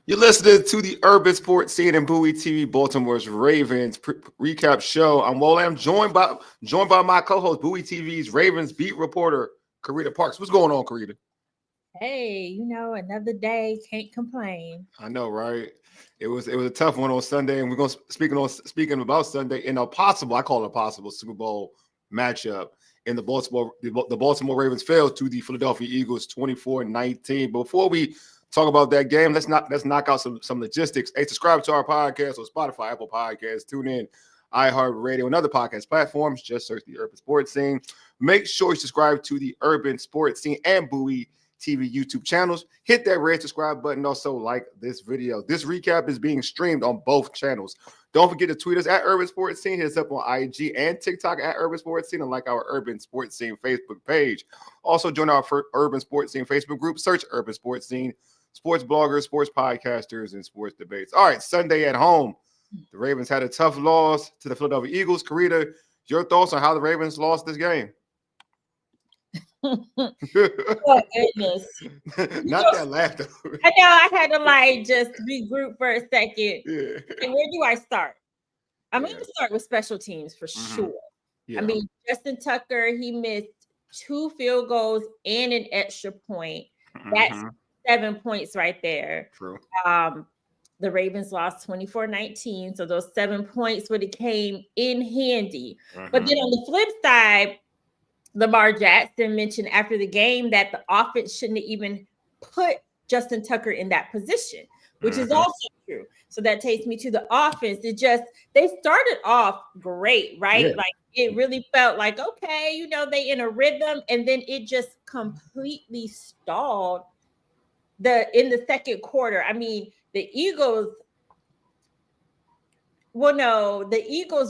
You're listening to the Urban Sports Scene and Bowie TV, Baltimore's Ravens recap show. I'm Wole. I'm joined by my co-host, Bowie TV's Ravens beat reporter, Carita Parks. What's going on, Carita? Hey, another day, can't complain. I know, right? It was a tough one on Sunday, and we're going to speaking about Sunday in a possible, I call it a possible Super Bowl matchup. In the Baltimore Ravens fell to the Philadelphia Eagles 24-19. Before we talk about that game, let's knock out some logistics. Hey, subscribe to our podcast on Spotify, Apple Podcasts, tune in, iHeartRadio, and other podcast platforms. Just search the Urban Sports Scene. Make sure you subscribe to the Urban Sports Scene and Bowie TV YouTube channels. Hit that red subscribe button. Also, like this video. This recap is being streamed on both channels. Don't forget to tweet us at Urban Sports Scene. Hit us up on IG and TikTok at Urban Sports Scene, and like our Urban Sports Scene Facebook page. Also, join our Urban Sports Scene Facebook group. Search Urban Sports Scene. Sports bloggers, sports podcasters, and sports debates. All right, Sunday at home. The Ravens had a tough loss to the Philadelphia Eagles. Carita, your thoughts on how the Ravens lost this game? Oh, goodness. Not that laughter. I know I had to just regroup for a second. Yeah. And where do I start? I'm going to start with special teams for sure. Yeah. I mean, Justin Tucker, he missed 2 field goals and an extra point. That's 7 points right there. True. The Ravens lost 24-19, so those 7 points would have came in handy. But then on the flip side, Lamar Jackson mentioned after the game that the offense shouldn't have even put Justin Tucker in that position, which is also true. So that takes me to the offense. They started off great, right? Yeah. Like it really felt like, okay, they in a rhythm, and then it just completely stalled in the second quarter. I mean, the Eagles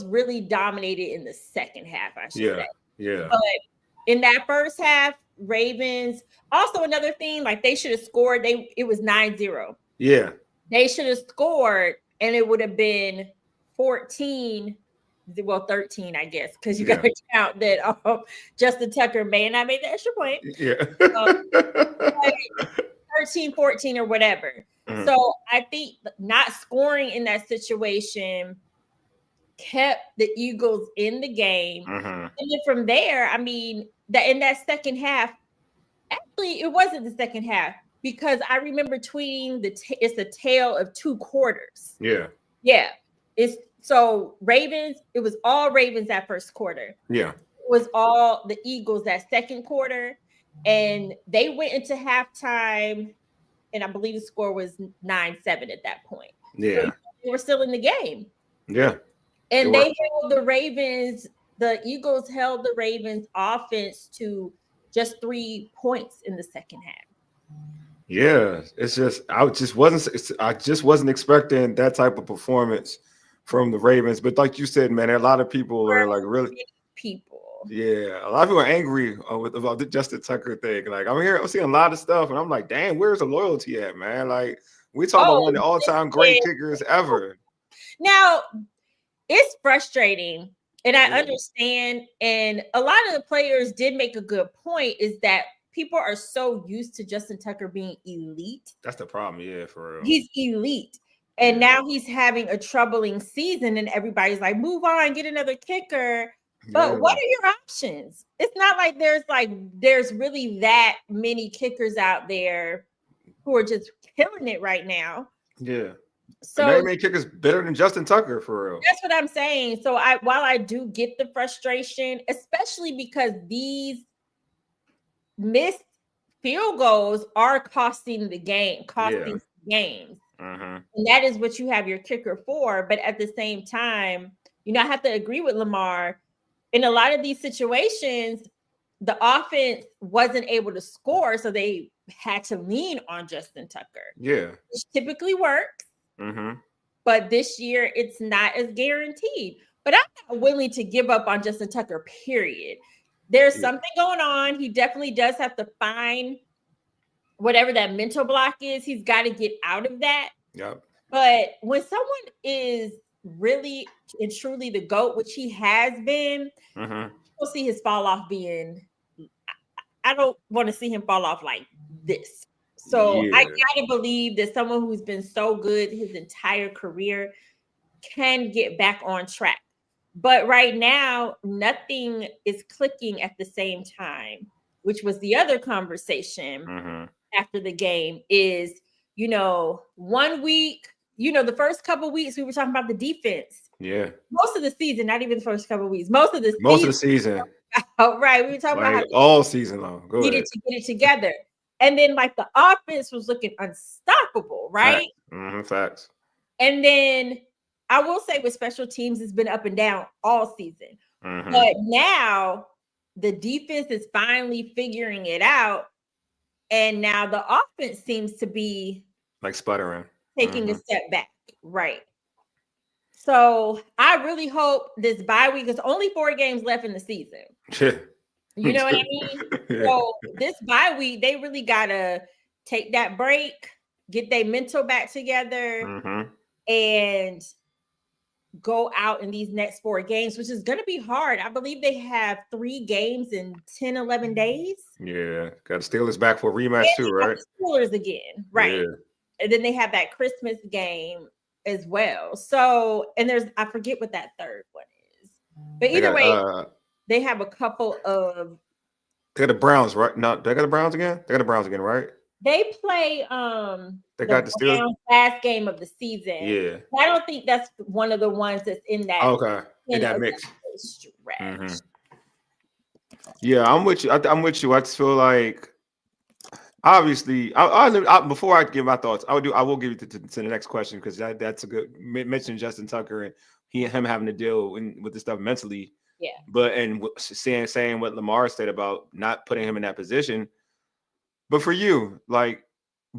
really dominated in the second half, I should say. Yeah. But in that first half, Ravens, also another thing, like they should have scored. It was 9-0. Yeah. They should have scored, and it would have been 14, 13, I guess, because you got to count that Justin Tucker may not make the extra point. Yeah. 13, 14, or whatever. So I think not scoring in that situation kept the Eagles in the game. And then from there, I mean, in that second half, actually, it wasn't the second half, because I remember tweeting it's a tale of 2 quarters. Yeah. Yeah. So Ravens, it was all Ravens that first quarter. Yeah. It was all the Eagles that second quarter. And they went into halftime, and I believe the score was 9-7 at that point. Yeah. So they were still in the game. Yeah. And they held the Eagles held the Ravens offense to just 3 points in the second half. Yeah. It's just, I just wasn't expecting that type of performance from the Ravens. But like you said, man, a lot of people are like really people. Yeah, a lot of people are angry about the Justin Tucker thing. Like I'm seeing a lot of stuff, and I'm like, damn, where's the loyalty at, man? Like we talk about one of the all-time great kickers ever. Now, it's frustrating, and I understand. And a lot of the players did make a good point, is that people are so used to Justin Tucker being elite. That's the problem, yeah, for real. He's elite. And now he's having a troubling season, and everybody's like, move on, get another kicker. But what are your options? It's not like there's really that many kickers out there who are just killing it right now. Yeah. So very many kickers better than Justin Tucker, for real. That's what I'm saying. So while I do get the frustration, especially because these missed field goals are costing games. And that is what you have your kicker for. But at the same time, I have to agree with Lamar. In a lot of these situations, the offense wasn't able to score, so they had to lean on Justin Tucker. Yeah. Which typically works. But this year, it's not as guaranteed. But I'm not willing to give up on Justin Tucker, period. There's something going on. He definitely does have to find whatever that mental block is. He's got to get out of that. Yep. But when someone is really and truly the GOAT, which he has been, we'll see his fall off being, I don't want to see him fall off like this. So I Yeah. gotta believe that someone who's been so good his entire career can get back on track. But right now, nothing is clicking at the same time, which was the other conversation Mm-hmm. after the game is, 1 week, the first couple weeks we were talking about the defense. Yeah. Most of the season, not even the first couple weeks, most of the Most of the season, season, right? We were talking about how like all season long. Go needed ahead. to get it together. And then like the offense was looking unstoppable, right? Facts. Mm-hmm. Facts. And then I will say with special teams, it's been up and down all season. Mm-hmm. But now the defense is finally figuring it out. And now the offense seems to be Like sputtering. taking a step back. Right. So I really hope this bye week is only 4 games left in the season. Yeah. You know what I mean? Yeah. So this bye week, they really gotta take that break, get their mental back together, Mm-hmm. and go out in these next 4 games, which is going to be hard. I believe they have 3 games in 10, 11 days. Yeah. Got the Steelers back for a rematch too, right? Steelers again, right? Yeah. And then they have that Christmas game as well. So, and I forget what that third one is. But either way, they have a couple of. They got the Browns, right? No, they got the Browns again. They got the Browns again, right? They play They got the Steelers last game of the season. Yeah. I don't think that's one of the ones that's in that. Okay. In that mix. Stretch. Mm-hmm. Yeah, I'm with you. I'm with you. I just feel like, obviously, before I give my thoughts, I will give you to the next question because that's a good mention. Justin Tucker and him having to deal with this stuff mentally. Yeah. But and saying what Lamar said about not putting him in that position. But for you, like,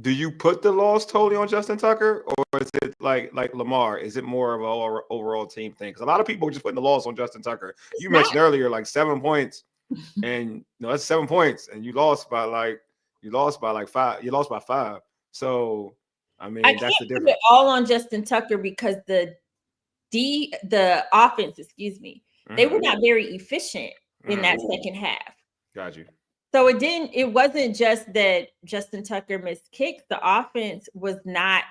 do you put the loss totally on Justin Tucker, or is it like Lamar? Is it more of an overall team thing? Because a lot of people are just putting the loss on Justin Tucker. You mentioned earlier like 7 points, and that's 7 points, and you lost by 5. You lost by 5. So I mean, that's the difference. Put it all on Justin Tucker because the offense, they were not very efficient in that second half. Got you. So it wasn't just that Justin Tucker missed kicks. The offense was not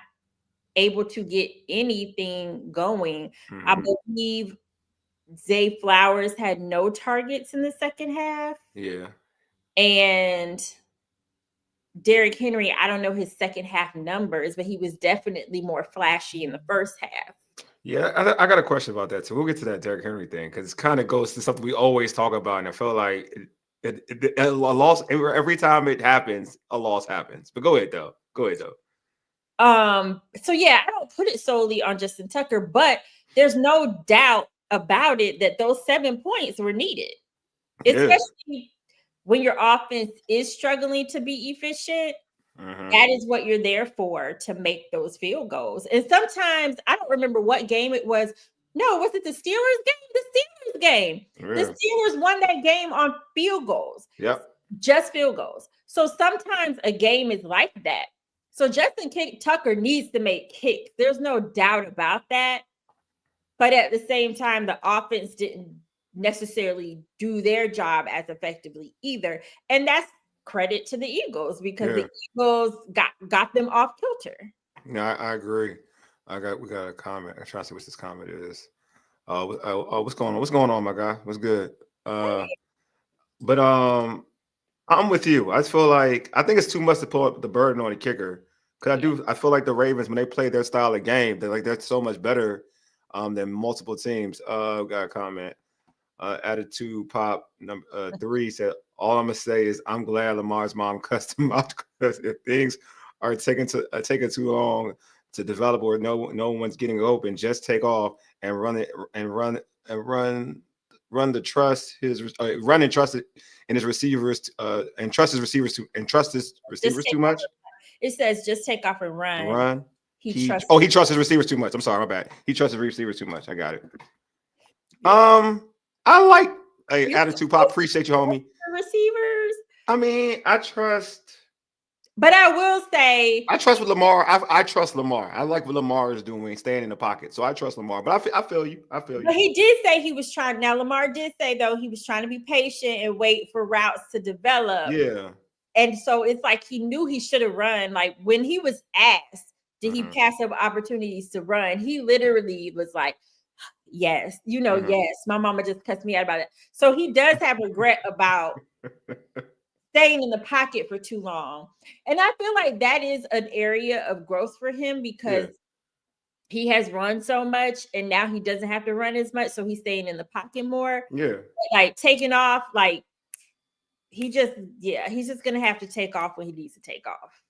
able to get anything going. Mm-hmm. I believe Zay Flowers had no targets in the second half. Yeah. And Derrick Henry, I don't know his second half numbers, but he was definitely more flashy in the first half. Yeah, I got a question about that too. We'll get to that Derrick Henry thing because it kind of goes to something we always talk about, and I feel like a loss every time it happens, a loss happens. But go ahead though. So yeah, I don't put it solely on Justin Tucker, but there's no doubt about it that those 7 points were needed, especially when your offense is struggling to be efficient. Mm-hmm. That is what you're there for, to make those field goals. And sometimes I don't remember what game it was. No, was it the Steelers game? The Steelers game. Really? The Steelers won that game on field goals. Yep. Just field goals. So sometimes a game is like that. So Justin Tucker needs to make kicks. There's no doubt about that. But at the same time, the offense didn't necessarily do their job as effectively either. And that's credit to the Eagles because the Eagles got them off kilter. Yeah, I agree. We got a comment. I'm trying to see what this comment is. What's going on? What's going on, my guy? What's good? But I'm with you. I just feel like I think it's too much to put up the burden on the kicker. Because I feel like the Ravens, when they play their style of game, they're so much better than multiple teams. Got a comment. Attitude Pop number 3 said, all I'm gonna say is I'm glad Lamar's mom cussed him out because if things are taking too long to develop or no one's getting open, just take off and run and trust his receivers too much. It says just take off and run. He trusts his receivers too much. I'm sorry, my bad. He trusts his receivers too much. I got it. I like Attitude Pop. Appreciate you, homie. Receivers. I mean, I trust. But I will say, I trust with Lamar. I trust Lamar. I like what Lamar is doing, staying in the pocket. So I trust Lamar. But I feel you. But he did say he was trying. Now Lamar did say though he was trying to be patient and wait for routes to develop. Yeah. And so it's like he knew he should have run. Like when he was asked, did he pass up opportunities to run? He literally was like, yes, yes. My mama just cussed me out about it. So he does have regret about staying in the pocket for too long. And I feel like that is an area of growth for him because he has run so much and now he doesn't have to run as much. So he's staying in the pocket more. Yeah. Like taking off, like he's just going to have to take off when he needs to take off.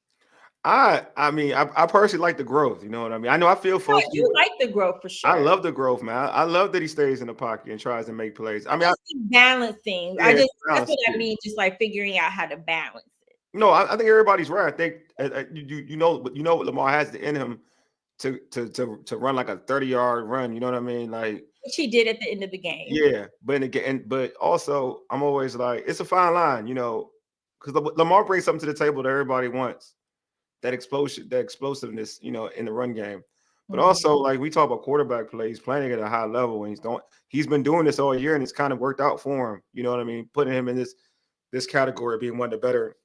I mean, I personally like the growth. You know what I mean? I know I feel folks. You like the growth for sure. I love the growth, man. I love that he stays in the pocket and tries to make plays. I mean, balancing. Yeah, that's what I mean. Just like figuring out how to balance it. No, I think everybody's right. I think you know what Lamar has in him to run like a 30-yard run. You know what I mean? Like which he did at the end of the game. Yeah, but also I'm always like it's a fine line, you know, because Lamar brings something to the table that everybody wants. That explosiveness, you know, in the run game. But also, like we talk about quarterback plays, playing at a high level, and he's been doing this all year, and it's kind of worked out for him. You know what I mean? Putting him in this category of being one of the better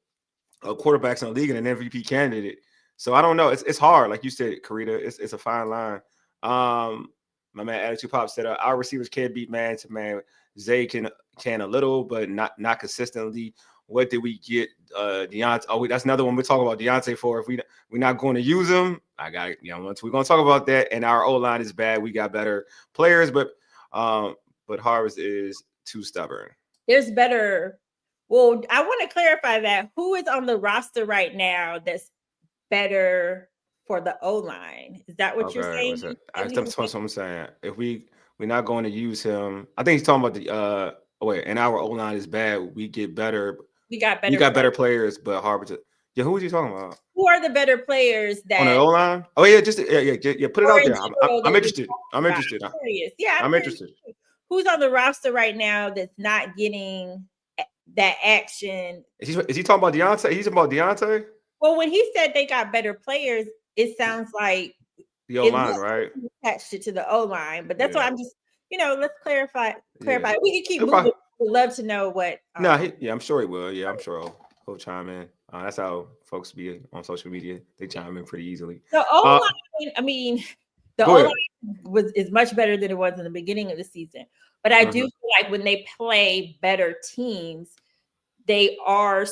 quarterbacks in the league and an MVP candidate. So I don't know. It's hard, like you said, Carita. It's a fine line. My man Attitude Pop said our receivers can't beat man to man. Zay can a little, but not consistently. What did we get? Deontay. Oh, that's another one we're talking about Deontay for. If we're not going to use him, we're going to talk about that. And our O line is bad. We got better players, but Harvest is too stubborn. There's better. Well, I want to clarify that. Who is on the roster right now that's better for the O line? Is that what you're saying? That's what I'm saying. If we're not going to use him, I think he's talking about and our O line is bad. We get better. We got better players, but Harvard. Yeah, who is he talking about? Who are the better players that on the O line? Oh yeah, just put it out there. I'm interested. I'm interested. Yeah, I'm interested. Who's on the roster right now that's not getting that action? Is he talking about Deontay? He's talking about Deontay? Well, when he said they got better players, it sounds like the O line, right? Attached it to the O line, but that's why I'm just let's clarify. We can keep moving. We'd love to know what. I'm sure he will. Yeah, I'm sure he'll chime in. That's how folks be on social media. They chime in pretty easily. The O line, I mean, the O line is much better than it was in the beginning of the season. But I do feel like when they play better teams, they are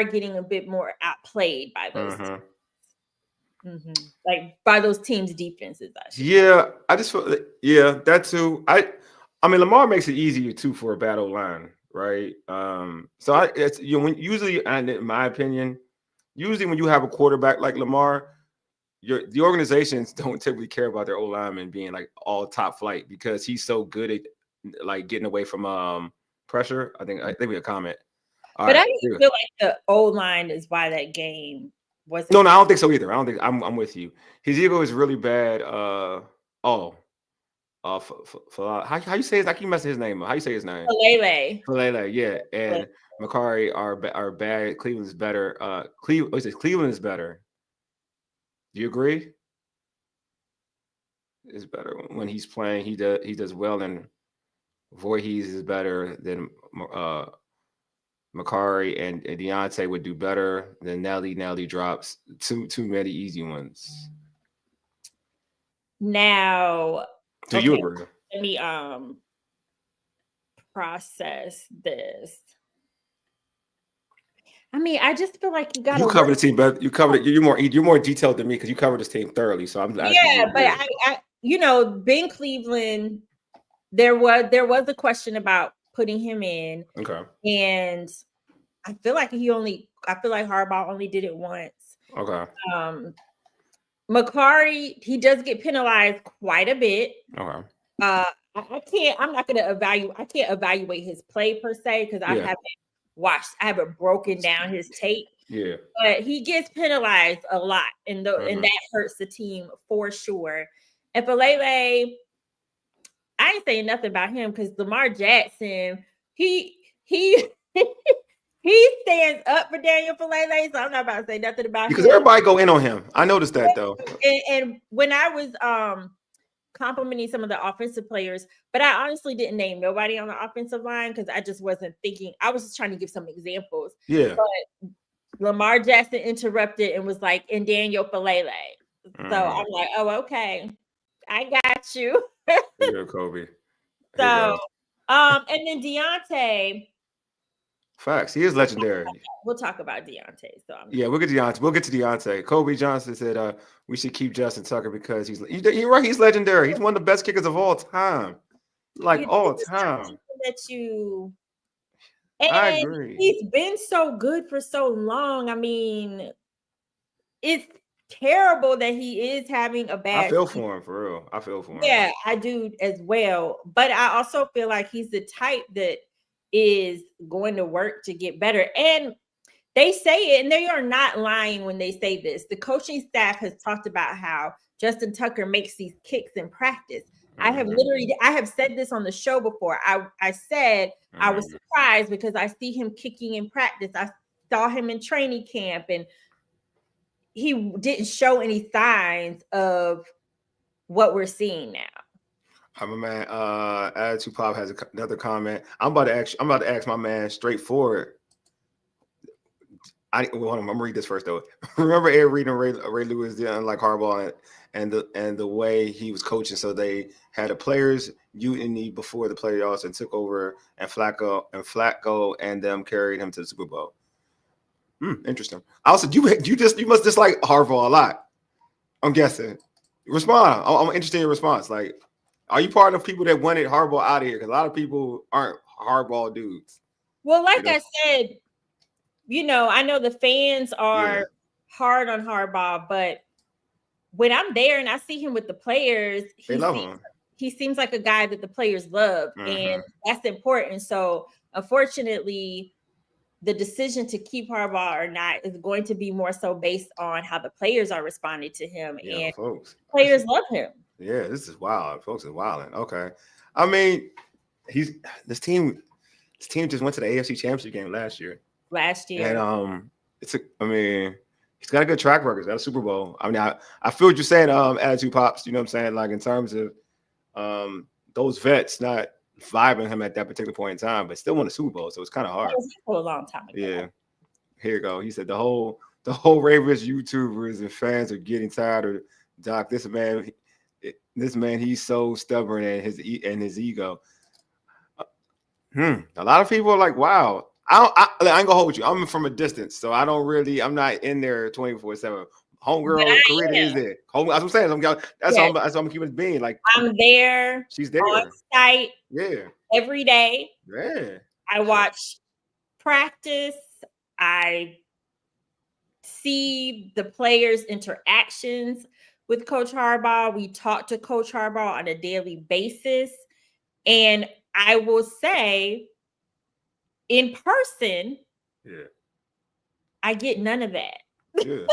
getting a bit more outplayed by those teams. Like by those teams' defenses. Yeah, I just feel that too. I mean, Lamar makes it easier too for a battle line, right? So it's usually, and in my opinion, when you have a quarterback like Lamar, the organizations don't typically care about their O linemen being like all top flight because he's so good at like getting away from pressure. I think we a comment. But I don't feel like the O line is why that game was. No, I don't think so either. I don't think I'm with you. His ego is really bad. How you say his? I keep messing his name up. How you say his name? Falele, yeah. And Macari are bad. Cleveland's better. Cleveland is better. Do you agree? It's better when he's playing. He does well, and Voorhees is better than Macari, and Deontay would do better than Nelly. Nelly drops too many easy ones. Now. Do you agree? Let me process this. I mean, I just feel like you got to cover the team better. You covered it. You're more detailed than me because you covered this team thoroughly. So I'm but I being Cleveland, there was a question about putting him in. Okay. And I feel like Harbaugh only did it once. Okay. Macari, he does get penalized quite a bit. Okay. I can't evaluate his play per se because I haven't broken down his tape. Yeah. But he gets penalized a lot, and that hurts the team for sure. And Falele, I ain't saying nothing about him because Lamar Jackson, he he stands up for Daniel Falele, so I'm not about to say nothing about him. Because everybody go in on him. I noticed that though. And when I was complimenting some of the offensive players, but I honestly didn't name nobody on the offensive line because I just wasn't thinking. I was just trying to give some examples. Yeah. But Lamar Jackson interrupted and was like, "And Daniel Falele." So I'm like, "Oh, okay, I got you." Here you go, Kobe. So, and then Deontay. Facts. He is legendary. We'll talk about Deontay. So we'll get Deontay. We'll get to Deontay. Kobe Johnson said we should keep Justin Tucker because he's right. He's legendary. He's one of the best kickers of all time. Like all time. I agree. He's been so good for so long. I mean, it's terrible that he is having a bad. I feel for him, for real. I feel for him. Yeah, I do as well. But I also feel like he's the type that is going to work to get better. And they say it, and they are not lying when they say this. The coaching staff has talked about how Justin Tucker makes these kicks in practice. I have said this on the show before. I said I was surprised because I see him kicking in practice. I saw him in training camp, and he didn't show any signs of what we're seeing now. I'm a man. Attitude Pop has another comment. I'm about to ask my man straightforward. I'm gonna read this first though. Remember Ed Reed and Ray Lewis didn't like Harbaugh and the way he was coaching. So they had a players mutiny before the playoffs and took over, and Flacco and them carried him to the Super Bowl. Interesting. Also, you must dislike Harbaugh a lot. I'm guessing. Respond. I'm interested in your response. Like, are you part of people that wanted Harbaugh out of here? Because a lot of people aren't Harbaugh dudes. Well, like I said, I know the fans are hard on Harbaugh, but when I'm there and I see him with the players, they love him. He seems like a guy that the players love, and that's important. So, unfortunately, the decision to keep Harbaugh or not is going to be more so based on how the players are responding to him, and folks, players love him. Yeah, this is wild. Folks are wilding. Okay, I mean, this team just went to the AFC Championship game last year. And he's got a good track record. He's got a Super Bowl. I mean, I feel what you're saying, Attitude Pops, you know what I'm saying? Like in terms of those vets not vibing him at that particular point in time, but still won a Super Bowl, so it's kind of hard. It was for a long time ago. Yeah. Here you go. He said the whole Ravens YouTubers and fans are getting tired of Doc. This man, he's so stubborn and his ego. A lot of people are like, wow. I ain't gonna hold you. I'm from a distance, so I'm not in there 24/7. Homegirl, Carita is there. That's what I'm saying. That's how I'm keeping it being. Like I'm there. She's there on site. Yeah. Every day. Yeah. I watch practice. I see the players' interactions with Coach Harbaugh. We talk to Coach Harbaugh on a daily basis, and I will say, in person, I get none of that. Yeah.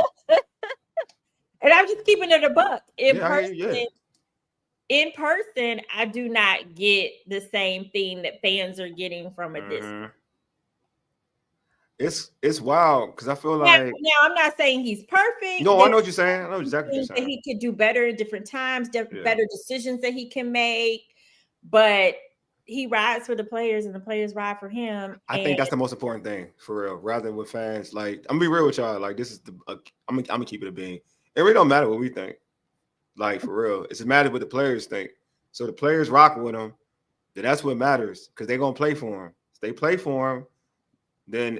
And I'm just keeping it a buck. In person, I do not get the same thing that fans are getting from a distance. It's wild because I feel like now I'm not saying he's perfect. No, I know what you're saying. I know exactly what you're saying. That he could do better at different times, better decisions that he can make, but he rides for the players and the players ride for him. I think that's the most important thing for real. Rather than with fans, like I'm gonna be real with y'all. Like this is I'm gonna keep it a bean. It really don't matter what we think. Like for real, it's a matter what the players think. So the players rock with him. Then that's what matters because they're gonna play for him. If they play for him, then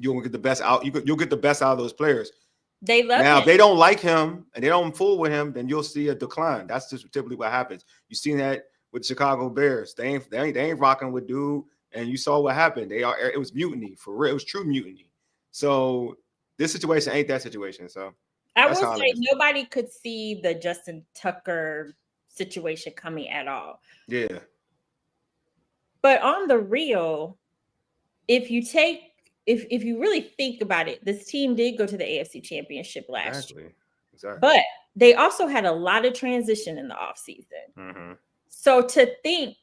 you'll get the best out. You'll get the best out of those players. They love now him. If they don't like him and they don't fool with him, then you'll see a decline. That's just typically what happens. You've seen that with the Chicago Bears. They ain't rocking with dude, and you saw what happened. It was mutiny for real. It was true mutiny. So this situation ain't that situation. So I will say nobody could see the Justin Tucker situation coming at all. Yeah. But on the real, if you really think about it, this team did go to the AFC Championship last year. Exactly. But they also had a lot of transition in the offseason. So to think,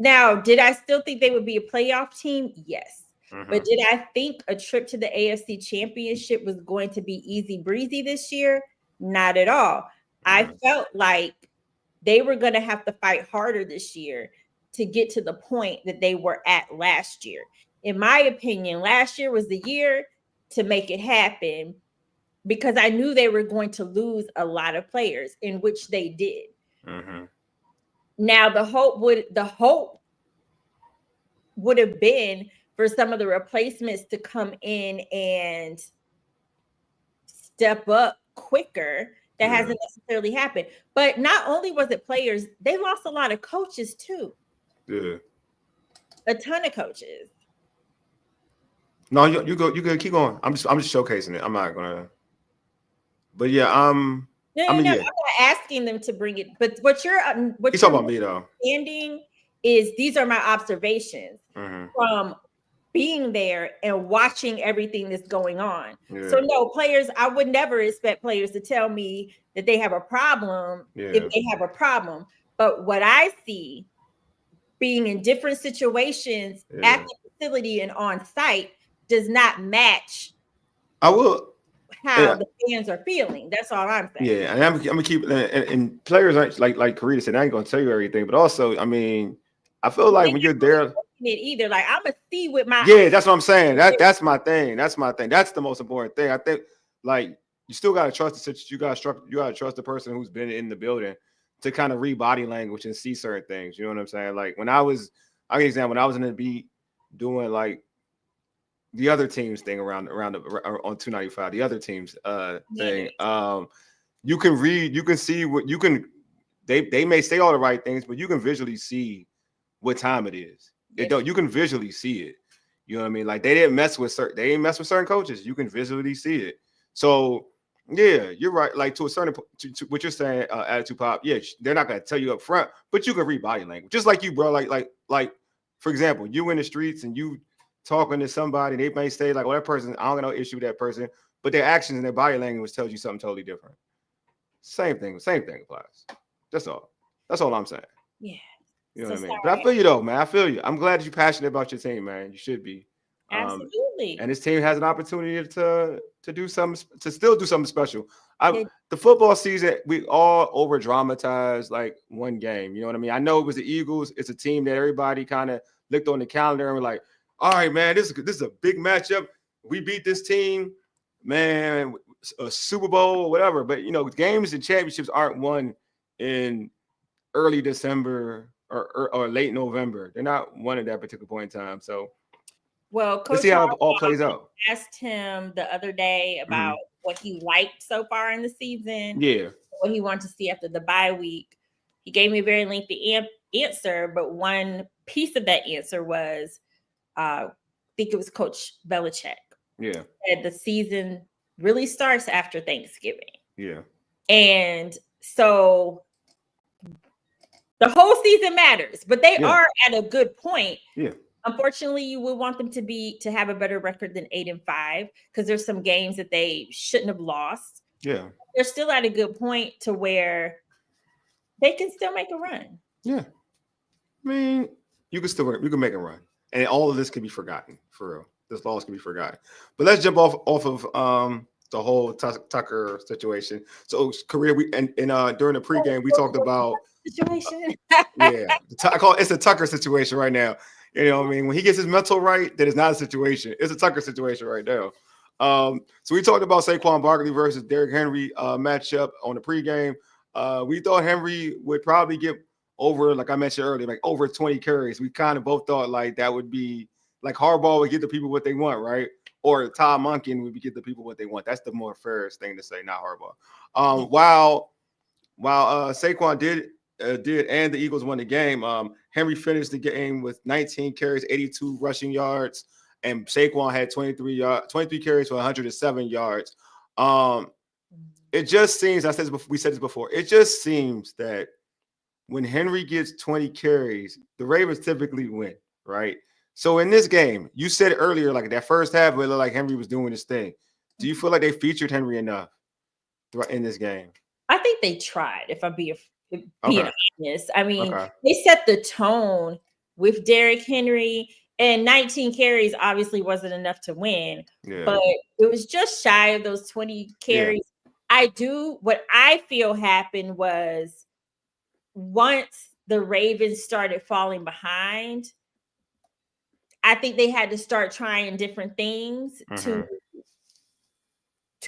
now, did I still think they would be a playoff team? Yes. But did I think a trip to the AFC Championship was going to be easy breezy this year? Not at all. I felt like they were going to have to fight harder this year to get to the point that they were at last year. In my opinion, last year was the year to make it happen because I knew they were going to lose a lot of players, in which they did. Mm-hmm. Now the hope would have been for some of the replacements to come in and step up quicker. That hasn't necessarily happened. But not only was it players, they lost a lot of coaches too. Yeah. A ton of coaches. No, you go keep going. I'm just showcasing it. I'm not gonna. But yeah, No, I mean, I'm yeah. not asking them to bring it. But what you're He's talking about me though. Understanding is these are my observations from being there and watching everything that's going on. Yeah. So no, players, I would never expect players to tell me that they have a problem if they have a problem. But what I see being in different situations at the facility and on site does not match. I will how the fans are feeling. That's all I'm saying. Yeah, and I'm gonna keep and players aren't like Carita said, I ain't gonna tell you everything, but also, I mean, I feel like when you're there, either like I'm gonna see with my that's what I'm saying. That's my thing. That's my thing. That's the most important thing. I think like you still gotta trust the you gotta trust the person who's been in the building to kind of read body language and see certain things. You know what I'm saying? Like when I was, I'll give you an example, when I was in the beat doing like the other teams thing around on 295, the other teams thing. You can read, you can see what you can. They may say all the right things, but you can visually see what time it is. You can visually see it. You know what I mean? Like they didn't mess with certain coaches. You can visually see it. So yeah, you're right. Like to a certain to what you're saying, attitude pop. Yeah, they're not gonna tell you up front, but you can read body language, just like you, bro. Like for example, you in the streets and you talking to somebody, they may say like, "Well, that person, I don't got no issue with that person," but their actions and their body language tells you something totally different. Same thing applies. That's all I'm saying. Yeah. You know what I mean? But I feel you though, man. I feel you. I'm glad that you're passionate about your team, man. You should be. Absolutely. And this team has an opportunity to do something, to still do something special. The football season, we all over dramatize like one game. You know what I mean? I know it was the Eagles. It's a team that everybody kind of looked on the calendar and were like, all right, man, this is a big matchup. We beat this team, man, a Super Bowl or whatever. But, you know, games and championships aren't won in early December or late November. They're not won at that particular point in time. So, well, let's see how it all plays out. I asked him the other day about what he liked so far in the season. Yeah. What he wanted to see after the bye week. He gave me a very lengthy answer, but one piece of that answer was, I think it was Coach Belichick. Yeah. And the season really starts after Thanksgiving. Yeah. And so the whole season matters, but they are at a good point. Yeah. Unfortunately, you would want them to have a better record than 8-5 because there's some games that they shouldn't have lost. Yeah. They're still at a good point to where they can still make a run. Yeah. I mean, you can make a run. And all of this can be forgotten, for real. This loss can be forgotten. But let's jump off of the whole Tucker situation. So, Carita, during the pregame, we talked about situation. I call it's a Tucker situation right now. You know what I mean? When he gets his mental right, that is not a situation. It's a Tucker situation right now. So we talked about Saquon Barkley versus Derrick Henry matchup on the pregame. We thought Henry would probably get over, like I mentioned earlier, like over 20 carries. We kind of both thought like that would be like Harbaugh would get the people what they want, right? Or Todd Monken would get the people what they want. That's the more fairest thing to say, not Harbaugh. While Saquon did and the Eagles won the game, Henry finished the game with 19 carries, 82 rushing yards, and Saquon had 23 carries for 107 yards. It just seems, we said this before, it just seems that when Henry gets 20 carries, the Ravens typically win, right? So in this game, you said earlier, like that first half, it looked like Henry was doing his thing. Do you feel like they featured Henry enough in this game? I think they tried, if I'm being honest. I mean, they set the tone with Derrick Henry, and 19 carries obviously wasn't enough to win, but it was just shy of those 20 carries. What I feel happened was once the Ravens started falling behind, I think they had to start trying different things to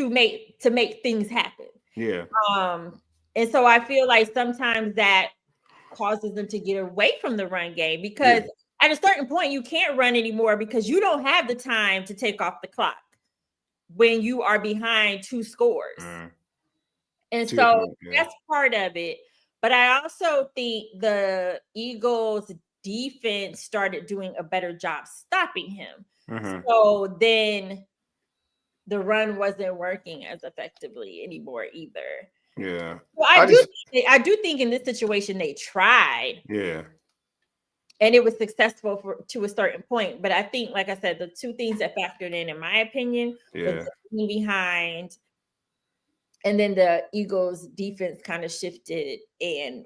make things happen. Yeah. And so I feel like sometimes that causes them to get away from the run game, because at a certain point you can't run anymore because you don't have the time to take off the clock when you are behind 2 scores. And so that's part of it. But I also think the Eagles defense started doing a better job stopping him. So then the run wasn't working as effectively anymore either. Yeah. Well, I do think in this situation they tried. Yeah. And it was successful to a certain point. But I think, like I said, the two things that factored in my opinion, was being behind, and then the Eagles defense kind of shifted and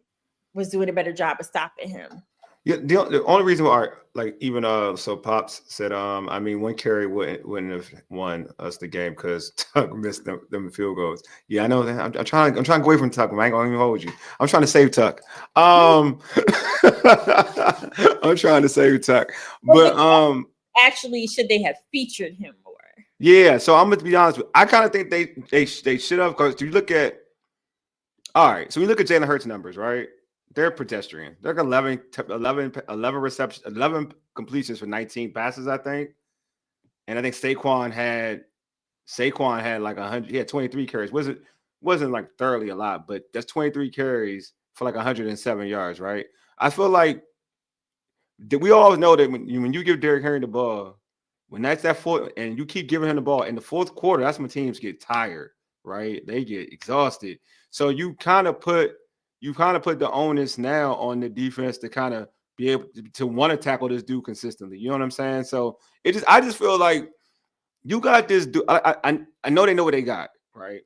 was doing a better job of stopping him. Yeah, the only reason why, like, even so Pops said, I mean, one carry wouldn't have won us the game because Tuck missed them field goals. Yeah, I know that. I'm trying to go away from Tuck. I ain't gonna even hold you. I'm trying to save Tuck. I'm trying to save Tuck. But actually, should they have featured him more? Yeah, so I'm gonna be honest with you. I kind of think they should have, because you look at so we look at Jalen Hurts numbers, right? They're pedestrian. They're 11 receptions, 11 completions for 19 passes, I think. And I think Saquon had like 100. He had 23 carries. Wasn't like thoroughly a lot, but that's 23 carries for like 107 yards, right? I feel like we all know that when you give Derrick Henry the ball, when that's that fourth, and you keep giving him the ball in the fourth quarter, that's when teams get tired, right? They get exhausted. So you kind of put the onus now on the defense to kind of be able to want to tackle this dude consistently. You know what I'm saying? So I just feel like you got this dude. I know they know what they got, right?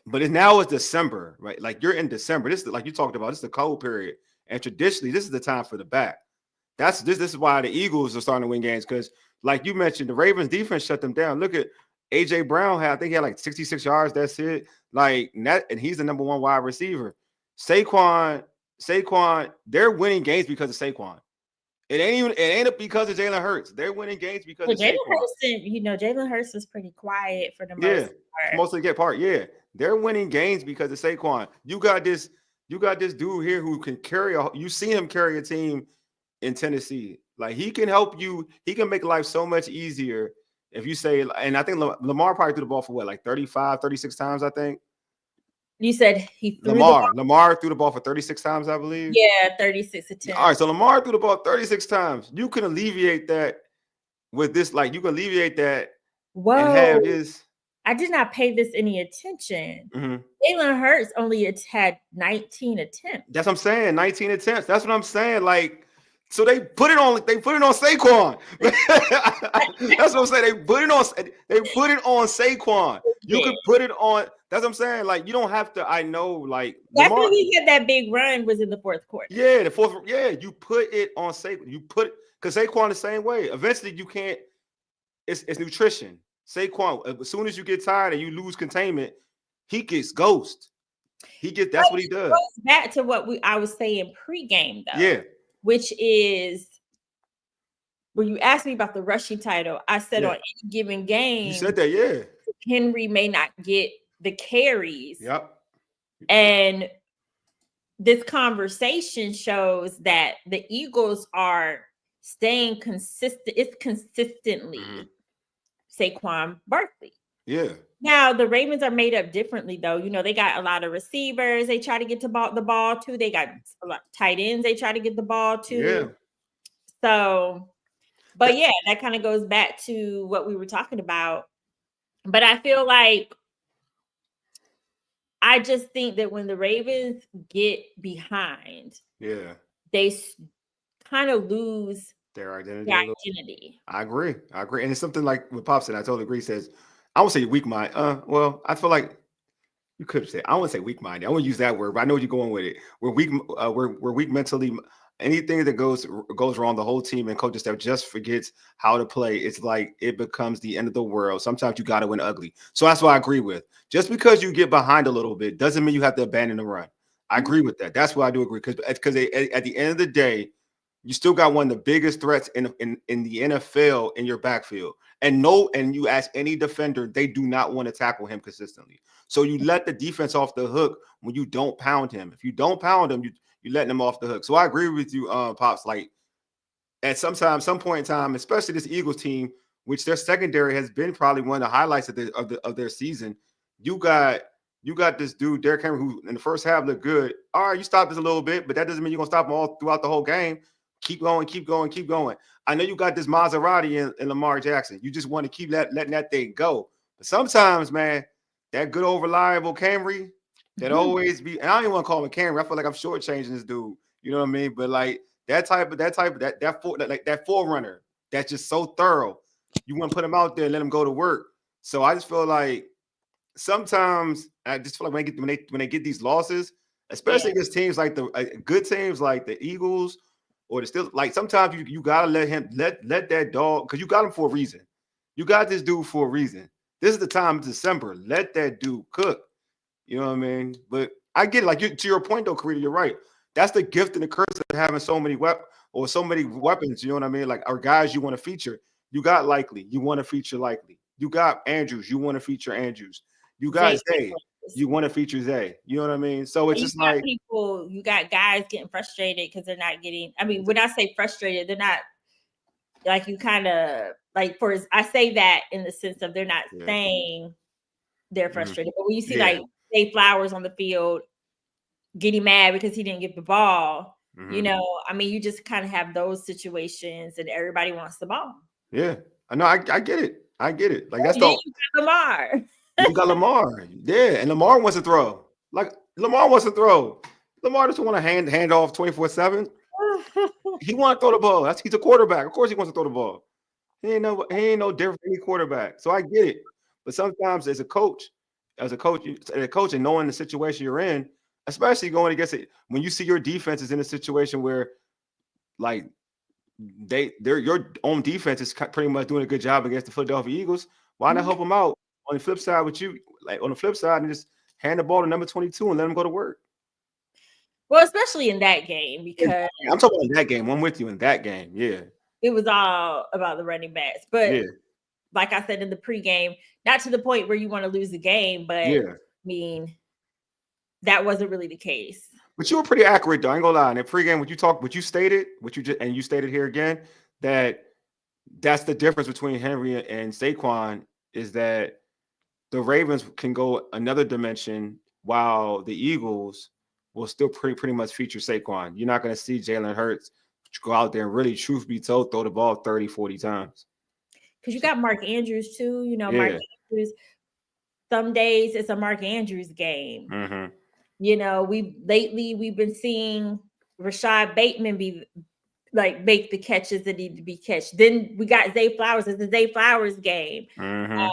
But now it's December, right? Like, you're in December. This is, like you talked about, this is the cold period. And traditionally, this is the time for the back. This is why the Eagles are starting to win games, because, like you mentioned, the Ravens defense shut them down. Look at AJ Brown. I think he had like 66 yards. That's it. Like that, and he's the number 1 wide receiver. Saquon, they're winning games because of Saquon. It ain't because of Jalen Hurts. They're winning games because of Saquon. Jalen Hurts is pretty quiet for the most part. Mostly get part. Yeah, they're winning games because of Saquon. You got this dude here who can you see him carry a team in Tennessee. Like, he can help you. He can make life so much easier if you say. And I think Lamar probably threw the ball for what, like 35, 36 times, I think. You said he threw Lamar threw the ball for 36 times, I believe. Yeah, 36 attempts. All right, so Lamar threw the ball 36 times. You can alleviate that with this. Like, you can alleviate that. Whoa. And have this. I did not pay this any attention. Jalen Hurts only had 19 attempts. That's what I'm saying. 19 attempts. That's what I'm saying. Like, so they put it on Saquon. That's what I'm saying. They put it on Saquon. You could put it on. That's what I'm saying. Like, you don't have to. I know. Like, that's when he had that big run was in the fourth quarter. Yeah, the fourth. Yeah, you put it on Saquon. You put it because Saquon the same way. Eventually, you can't. It's nutrition. Saquon, as soon as you get tired and you lose containment, he gets ghost. That's what he does. Goes back to what I was saying pregame, though. Yeah. Which is when you asked me about the rushing title, I said on any given game, you said that, yeah. Henry may not get the carries. Yep. And this conversation shows that the Eagles are staying consistent. It's consistently Saquon Barkley. Yeah. Now, the Ravens are made up differently, though. You know, they got a lot of receivers they try to get the ball to. They got a lot of tight ends they try to get the ball to. Yeah. So, but yeah, that kind of goes back to what we were talking about. But I feel like I just think that when the Ravens get behind, they kind of lose their identity. I agree. And it's something like what Pop said. I totally agree. Says, I won't say weak mind. Well, I feel like you could have said, I won't say weak minded. I won't use that word, but I know where you're going with it. We're weak. We're weak mentally. Anything that goes wrong, the whole team and coaching staff just forgets how to play. It's like it becomes the end of the world. Sometimes you got to win ugly. So that's what I agree with. Just because you get behind a little bit doesn't mean you have to abandon the run. I agree with that. That's why I do agree because at the end of the day, you still got one of the biggest threats in the NFL in your backfield. And you ask any defender, they do not want to tackle him consistently. So you let the defense off the hook when you don't pound him. If you don't pound him, you letting him off the hook. So I agree with you, Pops. Like at some point in time, especially this Eagles team, which their secondary has been probably one of the highlights of their season. You got this dude, Derrick Henry, who in the first half looked good. All right, you stopped this a little bit, but that doesn't mean you're gonna stop him all throughout the whole game. Keep going, keep going, keep going. I know you got this Maserati in Lamar Jackson. You just want to keep letting that thing go. But sometimes, man, that good old reliable Camry, that always be, and I don't even want to call him Camry. I feel like I'm shortchanging this dude. You know what I mean? But like that forerunner that's just so thorough. You want to put him out there and let him go to work. So I just feel like sometimes I just feel like when they get these losses, especially against teams like the good teams like the Eagles or the still like sometimes you gotta let that dog because you got him for a reason. You got this dude for a reason. This is the time of December. Let that dude cook. You know what I mean? But I get it. Like to your point though, Carita, you're right. That's the gift and the curse of having so many weapons. You know what I mean? Like our guys you want to feature. You got Likely. You want to feature Likely. You got Andrews. You want to feature Andrews. You got Zay. You want to feature Zay. You know what I mean? So it's just like you got guys getting frustrated because they're not getting. I mean, when I say frustrated, they're not like you kind of like I say that in the sense of they're not saying they're frustrated. But when you see like Zay Flowers on the field getting mad because he didn't get the ball, you know, I mean, you just kind of have those situations and everybody wants the ball. Yeah, I know. I get it. I get it. Like that's you got Lamar. You got Lamar. Yeah, and Lamar wants to throw. Like Lamar wants to throw. Lamar doesn't want to hand off 24/7. He want to throw the ball. He's a quarterback. Of course, he wants to throw the ball. He ain't no different than any quarterback. So I get it. But sometimes as a coach, and knowing the situation you're in, especially going against it, when you see your defense is in a situation where like they're your own defense is pretty much doing a good job against the Philadelphia Eagles. Why not help them out on the flip side with you? Like on the flip side, and just hand the ball to number 22 and let them go to work. Well, especially in that game because I'm talking about that game. I'm with you in that game. Yeah, it was all about the running backs. But like I said in the pregame, not to the point where you want to lose the game, but I mean that wasn't really the case. But you were pretty accurate, though. I ain't gonna lie. In the pregame, what you stated here again, that's the difference between Henry and Saquon is that the Ravens can go another dimension while the Eagles will still pretty much feature Saquon. You're not going to see Jalen Hurts go out there and really, truth be told, throw the ball 30, 40 times. Because you got Mark Andrews, too. You know, Mark Andrews, some days it's a Mark Andrews game. Mm-hmm. You know, we've been seeing Rashad Bateman make the catches that need to be catched. Then we got Zay Flowers. It's a Zay Flowers game. Mm-hmm.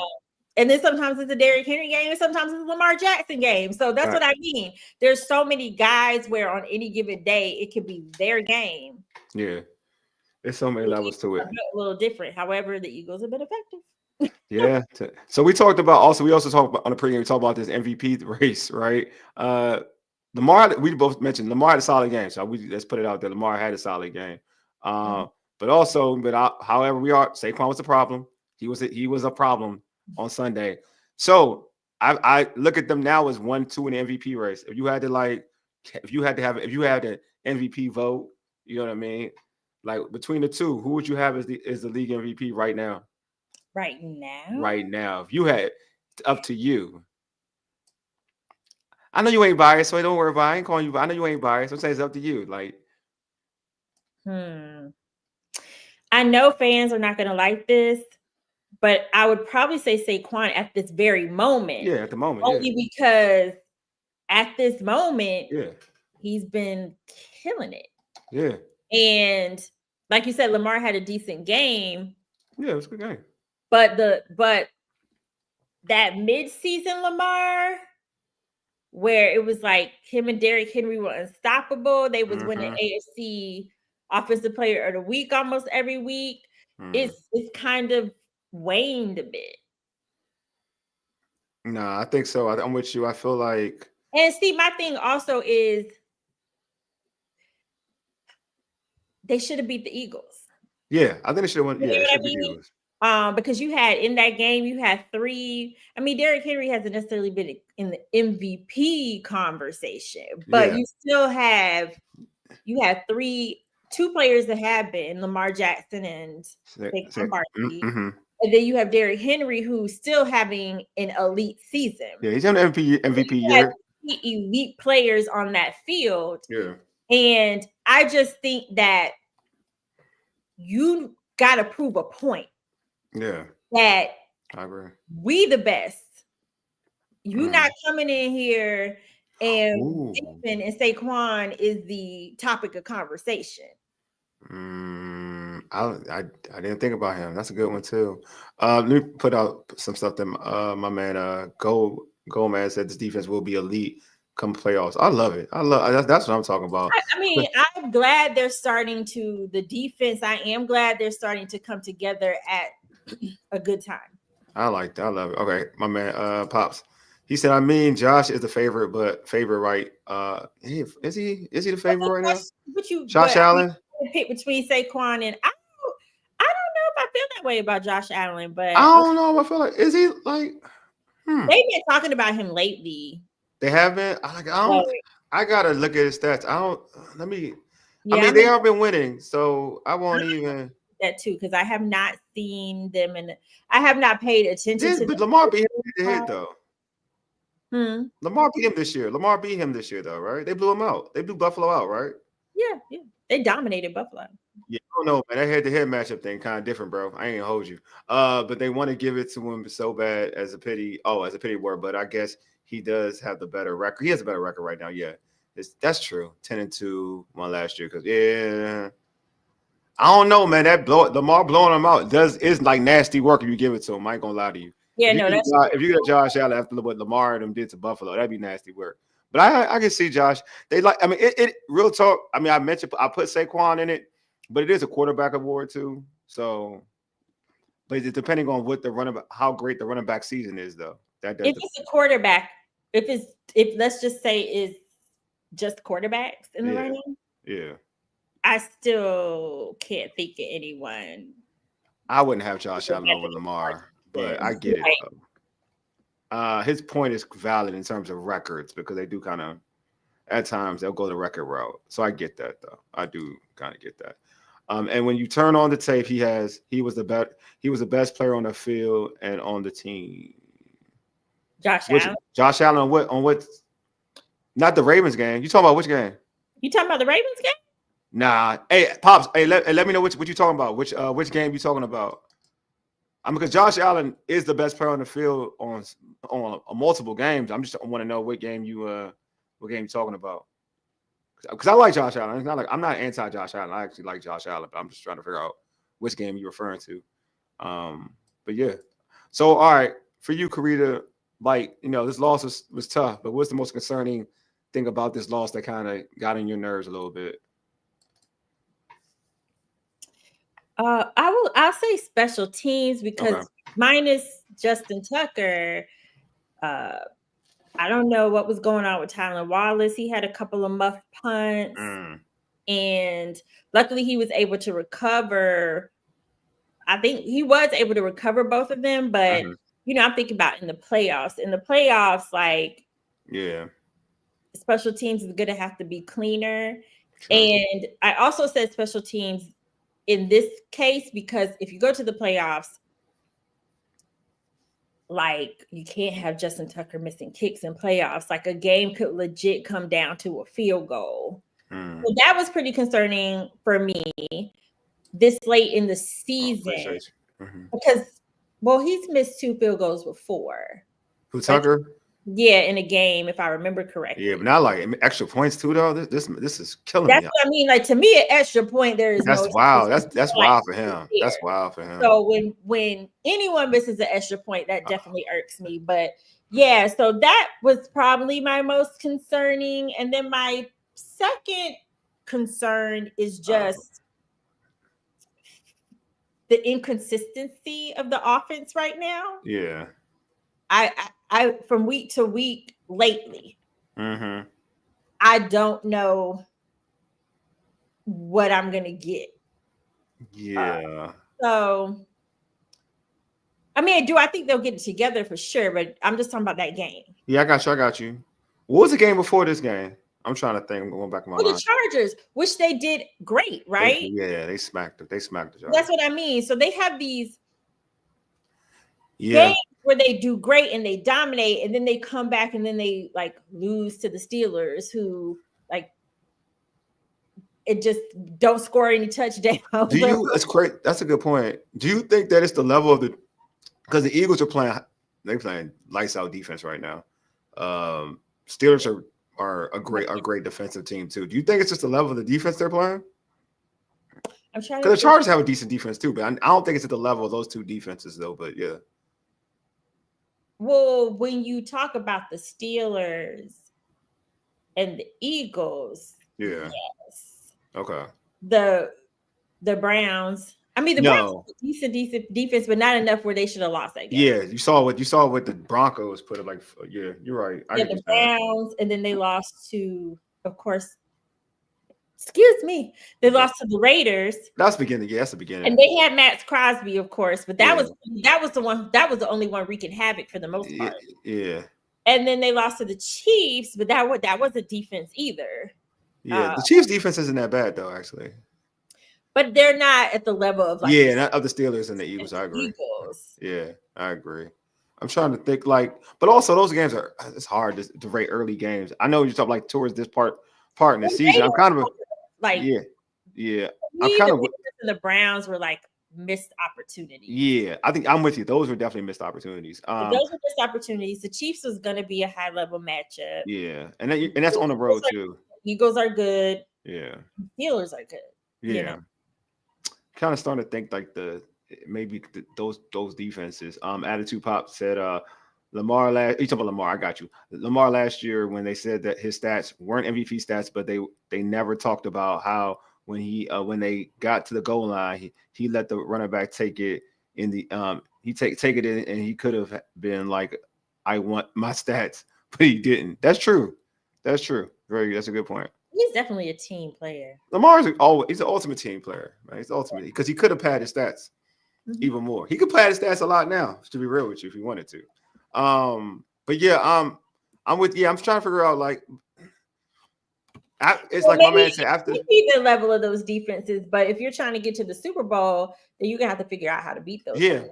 And then sometimes it's a Derrick Henry game, and sometimes it's a Lamar Jackson game. So that's what I mean. There's so many guys where on any given day it could be their game. Yeah, there's so many levels to it. A little different. However, the Eagles have been effective. Yeah. So we talked about we also talked about on the pregame. We talked about this MVP race, right? Lamar, we both mentioned Lamar had a solid game. So let's put it out there. Lamar had a solid game. However, Saquon was a problem. He was a problem on Sunday. So I look at them now as 1-2 in the MVP race. If you had an MVP vote, you know what I mean? Like between the two, who would you have as the league MVP right now? Right now? Right now. If you had up to you. I know you ain't biased, so don't worry about it. I ain't calling you, but I know you ain't biased. I'm saying it's up to you. Like I know fans are not gonna like this. But I would probably say Saquon at this very moment. Yeah, at the moment. Only because at this moment, he's been killing it. Yeah. And like you said, Lamar had a decent game. Yeah, it was a good game. But that mid-season Lamar, where it was like him and Derrick Henry were unstoppable. They was winning AFC Offensive Player of the Week almost every week. It's kind of waned a bit. No, I think so. I'm with you. I feel like And see, my thing also is they should have beat the Eagles. Yeah, I think they should have won. You Yeah, know they what I should beat the mean? Eagles. Because you had in that game, you had three. I mean, Derrick Henry hasn't necessarily been in the MVP conversation, but Yeah. you have two players that have been Lamar Jackson and Saquon Barkley. Mm-hmm. And then you have Derrick Henry, who's still having an elite season. Yeah, he's having an MVP year. Elite players on that field. Yeah. And I just think that you got to prove a point. Yeah. That I agree. We the best. You not coming in here and and Saquon is the topic of conversation. I didn't think about him. That's a good one too. Let me put out some stuff that my man Gomez said this defense will be elite come playoffs. I love it. That's what I'm talking about. I mean, I'm glad they're starting to the defense. I am glad they're starting to come together at a good time. I like that. I love it. Okay, my man Pops. He said, I mean, Josh is the favorite, but favorite right. Is he the favorite right now? Josh Allen? Pick between Saquon and I don't know if I feel that way about Josh Allen, but I don't know. I feel like is he like they've been talking about him lately. They have been. I gotta look at his stats. I mean, they have been winning, so I won't even that too because I have not seen them and I have not paid attention to. But Lamar beat him head though. Lamar beat him this year. Though, right? They blew him out. They blew Buffalo out, right? Yeah. They dominated Buffalo. Yeah, I don't know, man. That head-to-head matchup thing kind of different, bro. I ain't gonna hold you. But they want to give it to him so bad as a pity. Oh, as a pity word. But I guess he does have the better record. He has a better record right now. Yeah, that's true. 10-2 one last year. Because I don't know, man. Lamar blowing him out is like nasty work if you give it to him. I ain't gonna lie to you. Yeah, if you get Josh Allen after what Lamar and them did to Buffalo, that'd be nasty work. But I can see Josh. They like. I mean, it real talk. I mean, I put Saquon in it, but it is a quarterback award too. So, but it's depending on what how great the running back season is, though. If it's a quarterback, if let's just say it's just quarterbacks in the running, I still can't think of anyone. I wouldn't have Josh Allen over Lamar, but I get it. His point is valid in terms of records because they do kind of, at times, they'll go the record route. So I get that, though. I do kind of get that. And when you turn on the tape, he was the best player on the field and on the team. Josh Allen on what? Not the Ravens game. You talking about which game? You talking about the Ravens game? Nah. Hey, Pops. Hey, let me know what you talking about. Which game you talking about? Because Josh Allen is the best player on the field on multiple games. I want to know what game you talking about. Because I like Josh Allen. It's not like I'm not anti Josh Allen. I actually like Josh Allen, but I'm just trying to figure out which game you're referring to. But yeah. So all right, for you, Carita, like this loss was tough. But what's the most concerning thing about this loss that kind of got in your nerves a little bit? I'll say special teams because minus Justin Tucker, I don't know what was going on with Tylan Wallace. He had a couple of muff punts, and luckily he was able to recover. I think he was able to recover both of them, but I'm thinking about in the playoffs. In the playoffs, special teams is going to have to be cleaner. Sure. And I also said special teams in this case, because if you go to the playoffs, you can't have Justin Tucker missing kicks in playoffs. Like a game could legit come down to a field goal. So that was pretty concerning for me this late in the season because, he's missed 2 field goals before. Who, Tucker? Yeah, in a game, if I remember correctly. Yeah, but not like extra points too, though. This is killing me. That's what I mean. Like to me, an extra point there is that's wild. That's wild for him. Here. That's wild for him. So when anyone misses an extra point, that definitely irks me. But yeah, so that was probably my most concerning. And then my second concern is just the inconsistency of the offense right now. Yeah. I from week to week lately, Mm-hmm. I don't know what I'm gonna get. Yeah. So I mean, I think they'll get it together for sure, but I'm just talking about that game. Yeah, I got you. I got you. What was the game before this game? I'm trying to think. I'm going back in my Oh, the mind. Chargers, which they did great, right? They smacked it. They smacked the That's Chargers. what I mean. So they have these Yeah. games where they do great and they dominate, and then they come back and then they like lose to the Steelers, who like it just don't score any touchdowns. Do you? That's great. That's a good point. Do you think that it's the level of the? Because the Eagles are playing. They're playing lights out defense right now. Steelers are a great defensive team too. Do you think it's just the level of the defense they're playing? I'm trying Because to the Chargers have a decent defense too, but I don't think it's at the level of those two defenses though. But yeah. Well, when you talk about the Steelers and the Eagles, Yeah. yes. Okay. The Browns. I mean, the Browns No. have a decent defense, but not enough where they should have lost that game. Yeah, you saw what the Broncos put up. Like, yeah, you're right. I Yeah, get the what you're saying. Browns, and then they lost to, of course. Excuse me, they lost to the Raiders. That's beginning. Yeah, that's the beginning. And they had Max Crosby, of course, but that Yeah. was the only one wreaking havoc for the most part. Yeah. And then they lost to the Chiefs, but that wasn't defense either. Yeah, the Chiefs' defense isn't that bad though, actually. But they're not at the level of like not of the Steelers and the Eagles. I agree. Eagles. Yeah, I agree. I'm trying to think but also those games it's hard to rate early games. I know you're talking like towards this part in the season. I'm kind of yeah. I'm kind of the Browns were like missed opportunities. Yeah, I think I'm with you. Those were definitely missed opportunities. Those were missed opportunities. The Chiefs was going to be a high level matchup. Yeah, and that's on the road too. Eagles are good. Yeah, Steelers are good. Yeah, you know? Kind of starting to think like those defenses. Attitude Pop said Lamar you talking about Lamar? I got you. Lamar last year when they said that his stats weren't MVP stats, but they never talked about how when they got to the goal line, he let the running back take it in the he take it in, and he could have been like, I want my stats, but he didn't. That's true. That's a good point. He's definitely a team player. Lamar's he's an ultimate team player, right? He's ultimately because he could have padded his stats even more. He could pad his stats a lot now, to be real with you, if he wanted to. But yeah, I'm with I'm trying to figure out like it's like my man said after the level of those defenses, but if you're trying to get to the Super Bowl, then you're gonna have to figure out how to beat those. Yeah.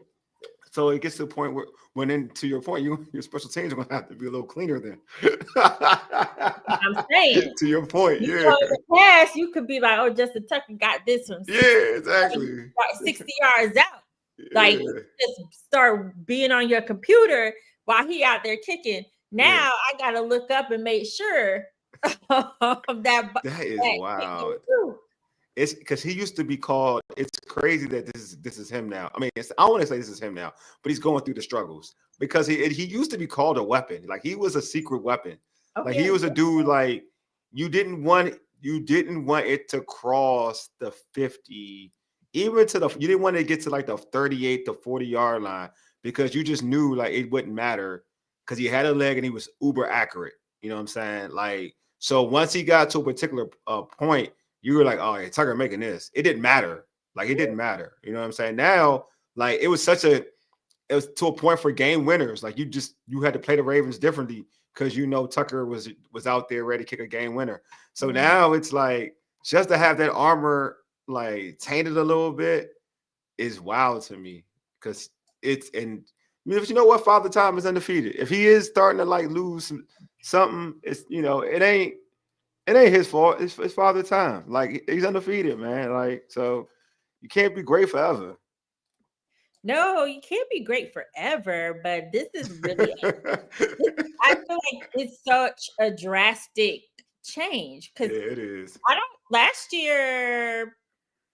So it gets to the point where then to your point, your special teams are gonna have to be a little cleaner then. I'm saying to your point, in the past, you could be like, oh, Justin Tucker got this one. Yeah, exactly. 60 yards out. Like just start being on your computer while he out there kicking. Now I gotta look up and make sure that is wild. It's because he used to be called. It's crazy that this is him now. I mean, I want to say this is him now, but he's going through the struggles because he used to be called a weapon. Like he was a secret weapon. Like he was a dude. Like you didn't want it to cross the 50, even to you didn't want to get to like the 38 to 40 yard line because you just knew like it wouldn't matter because he had a leg and he was uber accurate. You know what I'm saying? Like so once he got to a particular point. You were like, oh, yeah, Tucker making this. It didn't matter. Like, it didn't matter. You know what I'm saying? Now, like, it was to a point for game winners. Like, you had to play the Ravens differently because Tucker was out there ready to kick a game winner. So now it's like, just to have that armor, like, tainted a little bit is wild to me because and if you know what, Father Time is undefeated. If he is starting to, like, lose something, it's, it ain't his fault. It's Father Time. Like he's undefeated, man. Like so, you can't be great forever. No, you can't be great forever. But this is really. I feel like it's such a drastic change because it is. Last year,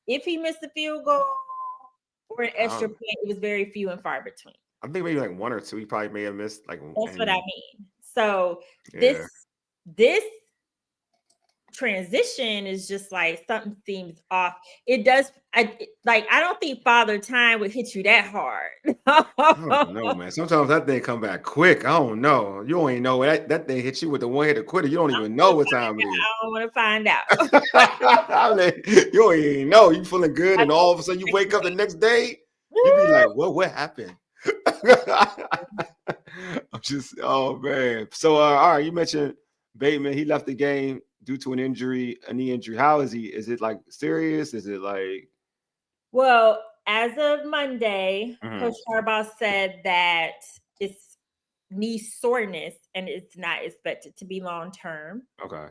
if he missed a field goal or an extra point, it was very few and far between. I think maybe like one or two. He probably may have missed. Like that's what I mean. So this transition is just like something seems off. It does. I don't think Father Time would hit you that hard. I don't know, man. Sometimes that thing come back quick. I don't know. You don't even know that thing hit you with the one-hitter quitter. You don't even know what time it is. I don't want to find out. You don't even know. You feeling good, and all of a sudden you wake up the next day. You be like, what happened? I'm just, oh man. So all right, you mentioned Bateman. He left the game due to a knee injury. How is he? Is it like serious? Is it like? Well, as of Monday, Coach Harbaugh said that it's knee soreness and it's not expected to be long term. Okay.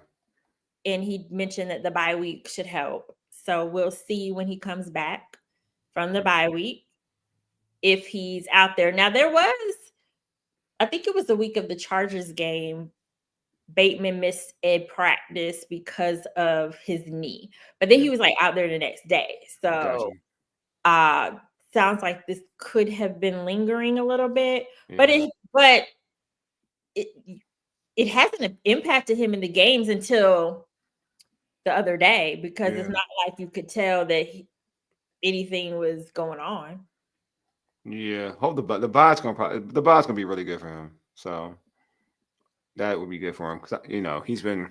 And he mentioned that the bye week should help. So we'll see when he comes back from the bye week if he's out there. Now, I think it was the week of the Chargers game, Bateman missed a practice because of his knee. But then he was like out there the next day. So sounds like this could have been lingering a little bit. Yeah. But it hasn't impacted him in the games until the other day, because it's not like you could tell that anything was going on. Yeah, hope the bye's gonna be really good for him. So that would be good for him, because he's been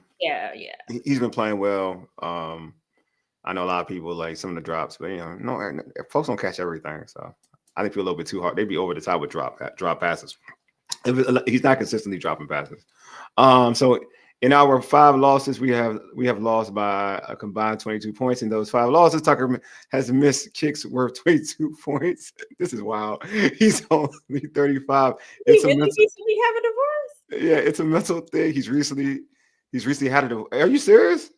he's been playing well. I know a lot of people like some of the drops, but no, folks don't catch everything. So I think feel a little bit too hard. They'd be over the top with drop passes. He's not consistently dropping passes. So in our 5 losses, we have lost by a combined 22 points. In those 5 losses, Tucker has missed kicks worth 22 points. This is wild. He's only 35. He recently have a divorce? Yeah, it's a mental thing. He's recently had a divorce. Are you serious?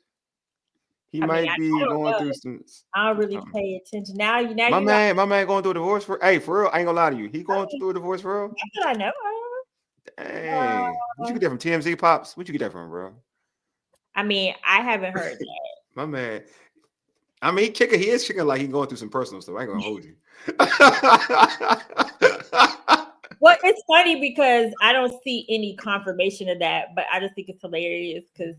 He might be going through some. I don't really pay attention now. My man going through a divorce for real. I ain't gonna lie to you. He going through a divorce for real. That's what I know. Dang, what you get that from? TMZ Pops? What you get that from, bro? I mean, I haven't heard that. My man, I mean, he is kicking like he's going through some personal stuff. I ain't gonna hold you. Well, it's funny because I don't see any confirmation of that, but I just think it's hilarious because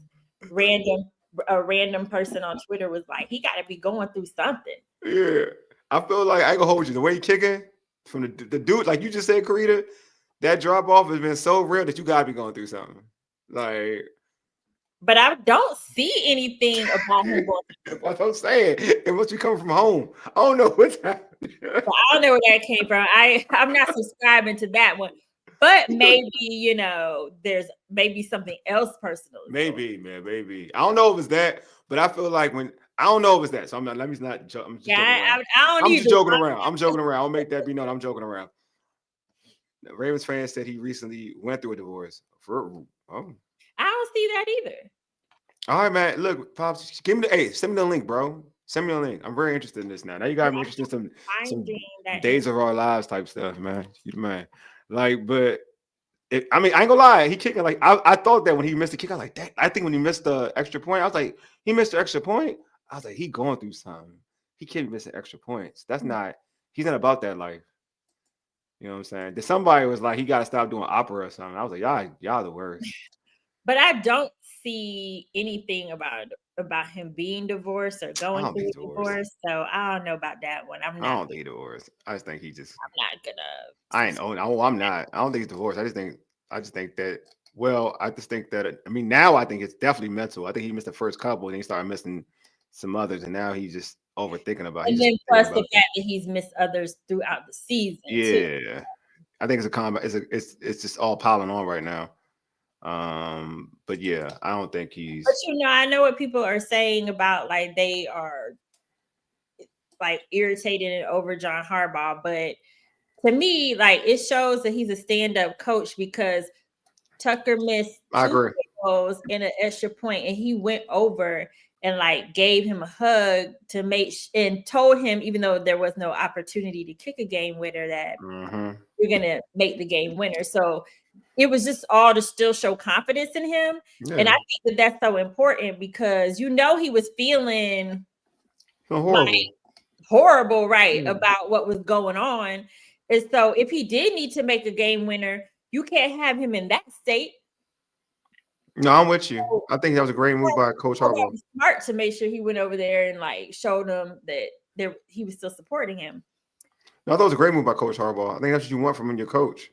a random person on Twitter was like, he got to be going through something. Yeah, I feel like I ain't gonna hold you. The way he kicking from the dude, like you just said, Carita, that drop off has been so real that you gotta be going through something. Like, but I don't see anything about him going through. That's what I'm saying. It must be coming from home. I don't know what's happening. I don't know where that came from. I'm not subscribing to that one. But maybe, there's maybe something else personal. Maybe, man, maybe. I don't know if it's that, but I feel like I don't know if it's that. So I'm not. Let me not. I'm just joking around. I'm joking around. I'll make that be known. I'm joking around. The Ravens fan said he recently went through a divorce. I don't see that either. All right, man. Look, Pops, send me the link, bro. Send me the link. I'm very interested in this now. Now you got me interested in some Days of Our Lives type stuff, man. You the man. Like, but I ain't gonna lie. He kicking like I thought that when he missed the kick, I was like, dang. I think when he missed the extra point, I was like, he missed the extra point. I was like, he going through something. He can't be missing extra points. He's not about that life. You know what I'm saying? Then somebody was like, he got to stop doing opera or something. I was like, y'all the worst. But I don't see anything about him being divorced or going through a divorce. So I don't know about that one. I don't think he's divorced. I just think he just. I'm not gonna. I ain't. Oh, I'm not. I don't think he's divorced. I just think that. Well, I just think that. I mean, now I think it's definitely mental. I think he missed the first couple, and he started missing some others, and now he's just overthinking about it. And then plus the fact that he's missed others throughout the season. Yeah, too. I think it's a combat. It's just all piling on right now. But yeah, I don't think he's. But I know what people are saying about like they are like irritated and over John Harbaugh, but to me, like it shows that he's a stand-up coach because Tucker missed 2 goals and an extra point, and he went over and like gave him a hug to and told him, even though there was no opportunity to kick a game winner, that you're gonna make the game winner. So it was just all to still show confidence in him. Yeah. And I think that that's so important because he was feeling horrible, right, about what was going on. And so if he did need to make a game winner, you can't have him in that state. No, I'm with you. So, I think that was a great move by Coach that Harbaugh. was smart to make sure he went over there and like showed him that he was still supporting him. No, I thought it was a great move by Coach Harbaugh. I think that's what you want from your coach.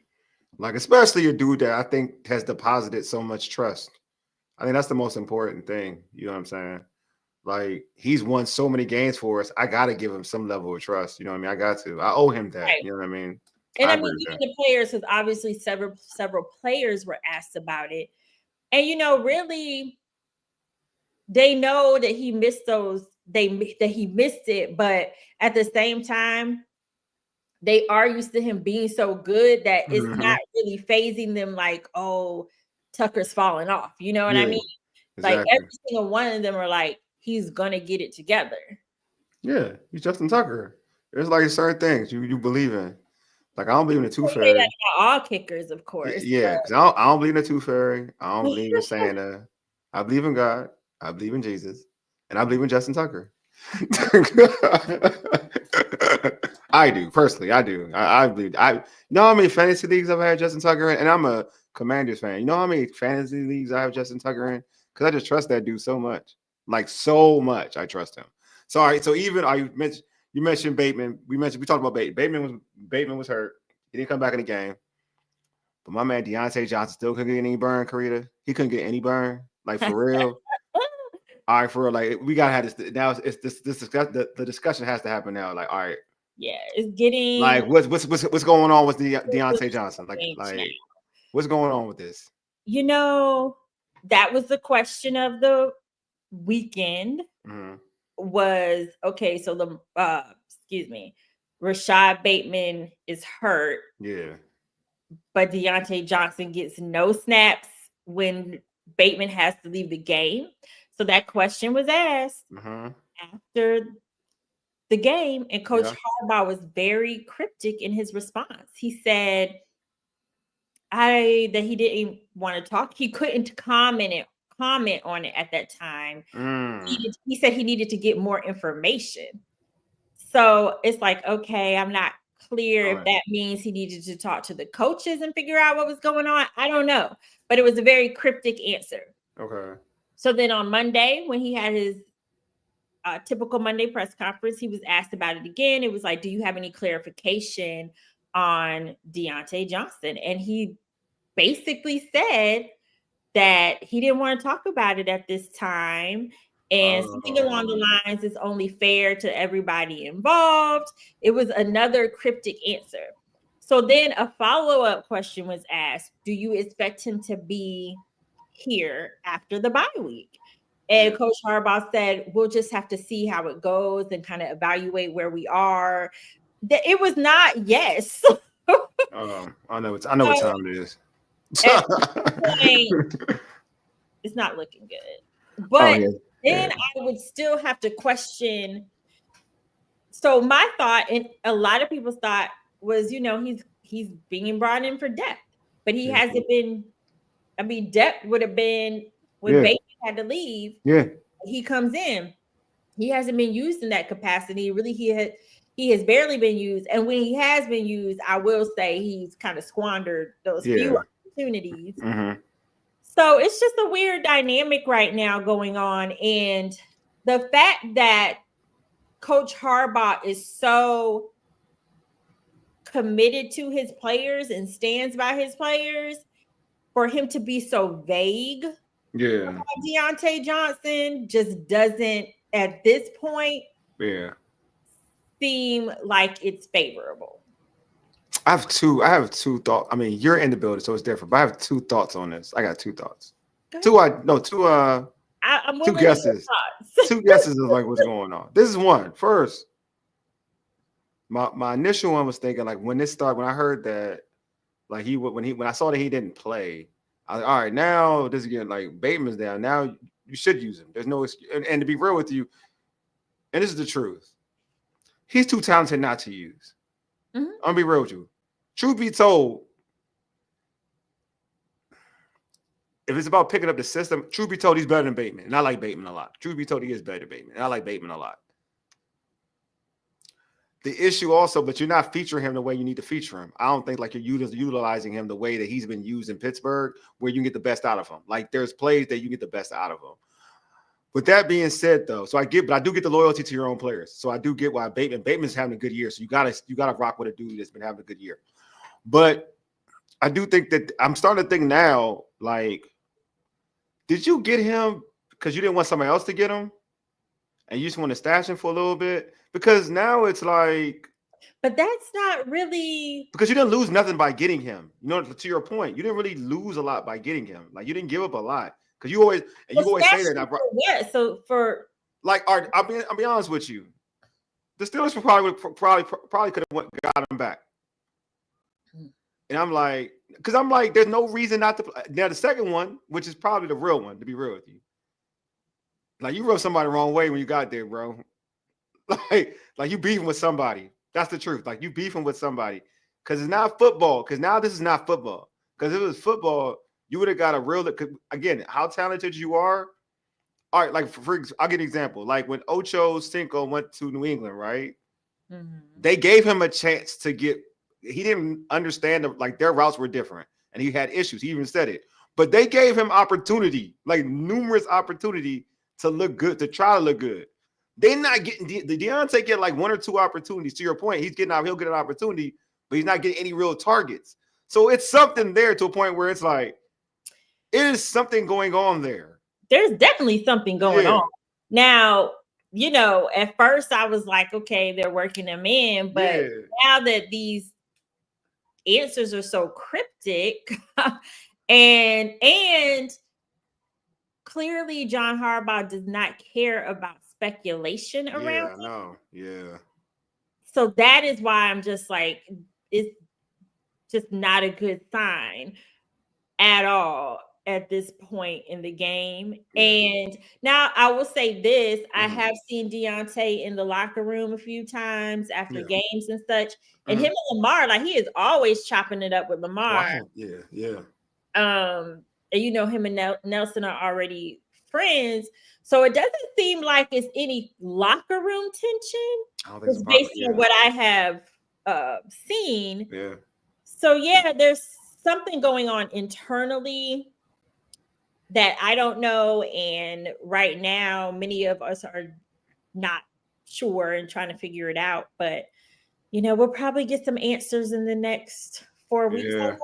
Like, especially a dude that I think has deposited so much trust. I think that's the most important thing. You know what I'm saying? Like, he's won so many games for us. I got to give him some level of trust. You know what I mean? I got to. I owe him that. Right. You know what I mean? And I agree mean, with even the players, because obviously several players were asked about it. And, really, they know that he missed those, that he missed it. But at the same time, they are used to him being so good that it's not really phasing them like, oh, Tucker's falling off. You know what I mean? Like Exactly. every single one of them are like, he's gonna get it together. Yeah, he's Justin Tucker. There's like certain things you believe in. Like, I don't believe in the Tooth Say that Fairy. about all kickers, of course. Yeah, because I don't believe in the Tooth Fairy. I don't believe in Santa. I believe in God. I believe in Jesus. And I believe in Justin Tucker. I do, personally. I do. I believe. You know how many fantasy leagues I've had Justin Tucker in? And I'm a Commanders fan. You know how many fantasy leagues I have Justin Tucker in? Because I just trust that dude so much. Like, so much. I trust him. So, all right. So, even you mentioned Bateman. We talked about Bateman. Bateman was hurt. He didn't come back in the game. But my man Deontay Johnson still couldn't get any burn, Carita. He couldn't get any burn. Like, for real. All right, for real. Like, we gotta have this now. It's this the discussion has to happen now. Like, all right. Yeah, it's getting Like, what's going on with Deontay Johnson? Like what's going on with this? That was the question of the weekend. Was okay. So Rashad Bateman is hurt. Yeah. But Deontay Johnson gets no snaps when Bateman has to leave the game. So that question was asked after the game, and Coach Harbaugh was very cryptic in his response. He said that he didn't want to talk. He couldn't comment on it at that time. He said he needed to get more information. So it's like, okay, I'm not clear if that means he needed to talk to the coaches and figure out what was going on. I don't know. But it was a very cryptic answer. Okay. So then on Monday, when he had his typical Monday press conference, he was asked about it again. It was like, do you have any clarification on Deontay Johnson? And he basically said that he didn't want to talk about it at this time. And something along the lines is only fair to everybody involved. It was another cryptic answer. So then a follow-up question was asked, do you expect him to be here after the bye week? And Coach Harbaugh said, we'll just have to see how it goes and kind of evaluate where we are. It was not yes. I know what time it is. It's not looking good. But then I would still have to question. So my thought, and a lot of people's thought, was, he's being brought in for depth, but he hasn't been. I mean, depth would have been when Bateman had to leave. Yeah, he comes in. He hasn't been used in that capacity. Really, he has barely been used. And when he has been used, I will say he's kind of squandered those few opportunities. So it's just a weird dynamic right now going on. And the fact that Coach Harbaugh is so committed to his players and stands by his players, for him to be so vague about Deontay Johnson just doesn't, at this point, seem like it's favorable. I have two thoughts. I mean, you're in the building, so it's different. But I have two thoughts on this. I got two thoughts. Two guesses. Two guesses of like what's going on. This is one. First, my initial one was thinking like when this started, when I heard that, like when I saw that he didn't play, I was like, all right, now this is getting like Bateman's down. Now you should use him. There's no excuse. And to be real with you, and this is the truth, he's too talented not to use. I'm gonna be real with you. Truth be told, if it's about picking up the system, truth be told, he's better than Bateman. And I like Bateman a lot. Truth be told, he is better than Bateman. And I like Bateman a lot. the issue also, but you're not featuring him the way you need to feature him. I don't think like you're utilizing him the way that he's been used in Pittsburgh, where you can get the best out of him. Like there's plays that you get the best out of him. With that being said, though, but I do get the loyalty to your own players. So I do get why Bateman's having a good year. So you gotta rock with a dude that's been having a good year. But I do think that I'm starting to think now, like, did you get him because you didn't want somebody else to get him, and you just want to stash him for a little bit? Because now it's like, but that's not really because you didn't lose nothing by getting him. You know, to your point, you didn't really lose a lot by getting him. Like you didn't give up a lot. Because you always say that. Yeah. So for like, I'll be honest with you, the Steelers probably could have got him back. And I'm like, there's no reason not to play. Now the second one, which is probably the real one, to be real with you, like you rubbed somebody the wrong way when you got there, bro. Like you beefing with somebody. That's the truth. Like you beefing with somebody because it's not football. Because now this is not football. Because if it was football, you would have got a real, again, how talented you are. All right, like I'll give an example. Like when Ocho Cinco went to New England, right? Mm-hmm. They gave him a chance to get, he didn't understand, like their routes were different and he had issues. He even said it. But they gave him opportunity, like numerous opportunity to look good, to try to look good. They're not getting, the Deontay get like one or two opportunities. To your point, he'll get an opportunity, but he's not getting any real targets. So it's something there to a point where it's like, it is something going on there. There's definitely something going on. Now, you know, at first I was like, okay, they're working them in, but now that these answers are so cryptic and clearly John Harbaugh does not care about speculation around him. Yeah. So that is why I'm just like, it's just not a good sign at all at this point in the game. Yeah. And now I will say this, I have seen Deontay in the locker room a few times after games and such. And him and Lamar, like he is always chopping it up with Lamar. Wow. Yeah. And you know, him and Nelson are already friends. So it doesn't seem like it's any locker room tension. It's based on what I have seen. Yeah. So yeah, there's something going on internally that I don't know. And right now, many of us are not sure and trying to figure it out. But, you know, we'll probably get some answers in the next 4 weeks. Yeah.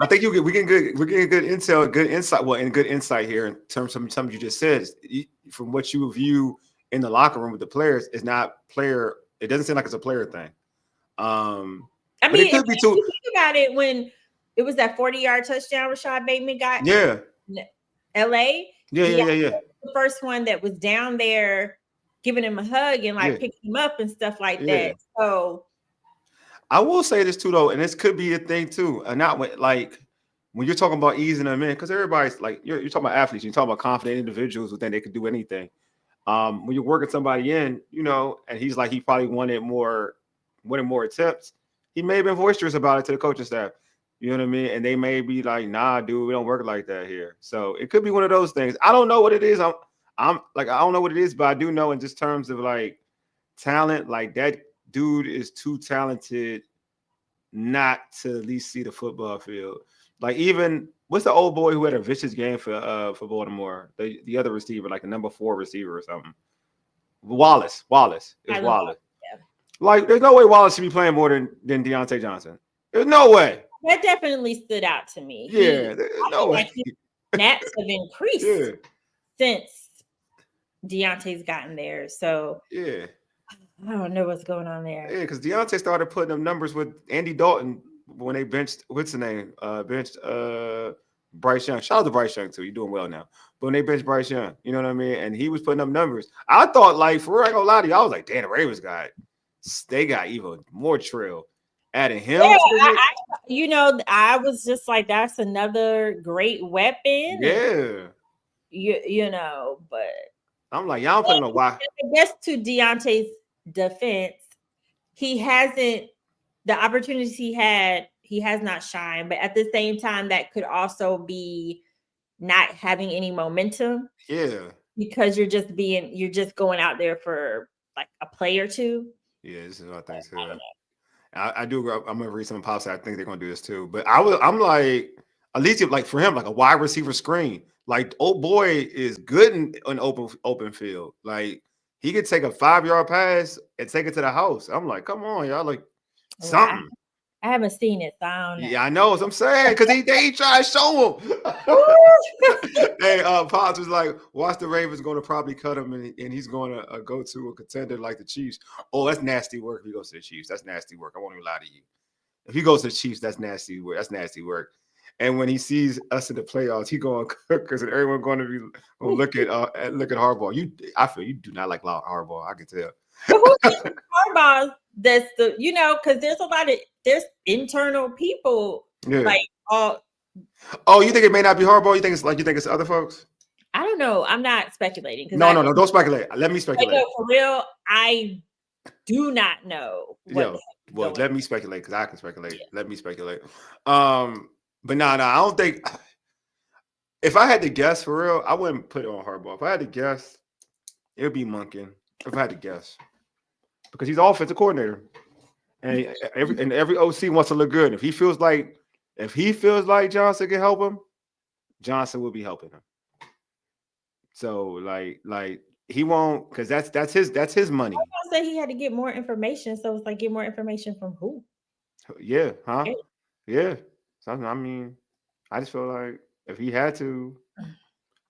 I think we're getting good intel, good insight. Well, and good insight here in terms of something you just said. From what you view in the locker room with the players, it's not player. It doesn't seem like it's a player thing. I mean, if you think about it, when it was that 40-yard touchdown Rashad Bateman got. Yeah. LA. Yeah. The first one that was down there giving him a hug and like picking him up and stuff like that. So I will say this too, though, and this could be a thing too. And not when you're talking about easing them in, because everybody's like you're talking about athletes, you're talking about confident individuals who think they can do anything. When you're working somebody in, you know, and he's like he probably wanted more attempts. He may have been boisterous about it to the coaching staff. You know what I mean? And they may be like, nah, dude, we don't work like that here. So it could be one of those things. I don't know what it is. I'm like, I don't know what it is, but I do know in just terms of like talent, like that dude is too talented not to at least see the football field. Like even what's the old boy who had a vicious game for Baltimore? The other receiver, like the number 4 receiver or something. Wallace. Wallace. Yeah. Like there's no way Wallace should be playing more than Deontay Johnson. There's no way. That definitely stood out to me. Yeah, no way. Snaps have increased since Deontay's gotten there. So yeah, I don't know what's going on there. Yeah, because Deontay started putting them numbers with Andy Dalton when they benched what's the name? Benched Bryce Young. Shout out to Bryce Young too. You're doing well now. But when they benched Bryce Young, you know what I mean? And he was putting up numbers. I thought like for real, I ain't gonna lie to you, I was like, damn, the Ravens got even more trill. Adding him, I was just like, that's another great weapon. Yeah, you know, but I'm like, y'all don't know why. I guess to Deontay's defense, he hasn't the opportunities he has not shined. But at the same time, that could also be not having any momentum. Yeah, because you're just going out there for like a play or two. Yeah, this is what I think I don't too. know. I do. I'm gonna read some pops. I think they're gonna do this too. But I'm like, at least if, like for him, like a wide receiver screen. Like old boy is good in open field. Like he could take a 5-yard pass and take it to the house. I'm like, come on, y'all, like Well, something. I haven't seen it, so I don't know. Yeah, I know what I'm saying because they try to show him. Hey, Pops was like, watch the Ravens going to probably cut him, and he's going to go to a contender like the Chiefs. Oh, that's nasty work if he goes to the Chiefs. That's nasty work. I won't even lie to you. If he goes to the Chiefs, that's nasty work. That's nasty work. And when he sees us in the playoffs, he going to cook because everyone going to be look at Harbaugh. I feel you do not like Harbaugh. I can tell. But who's Harbaugh? That's the because there's internal people like all. Oh, you think it may not be Harbaugh? You think it's other folks? I don't know. I'm not speculating. No, don't speculate. Let me speculate. For real, I do not know. Let me speculate because I can speculate. Yeah. Let me speculate. But no, I don't think. If I had to guess for real, I wouldn't put it on Harbaugh. If I had to guess, it would be Monken. If I had to guess, because he's the offensive coordinator, and every OC wants to look good. And if he feels like Johnson can help him, Johnson will be helping him. So like he won't, because that's his money. I say he had to get more information. So it's like, get more information from who? Yeah, huh? Yeah. So, I mean, I just feel like if he had to,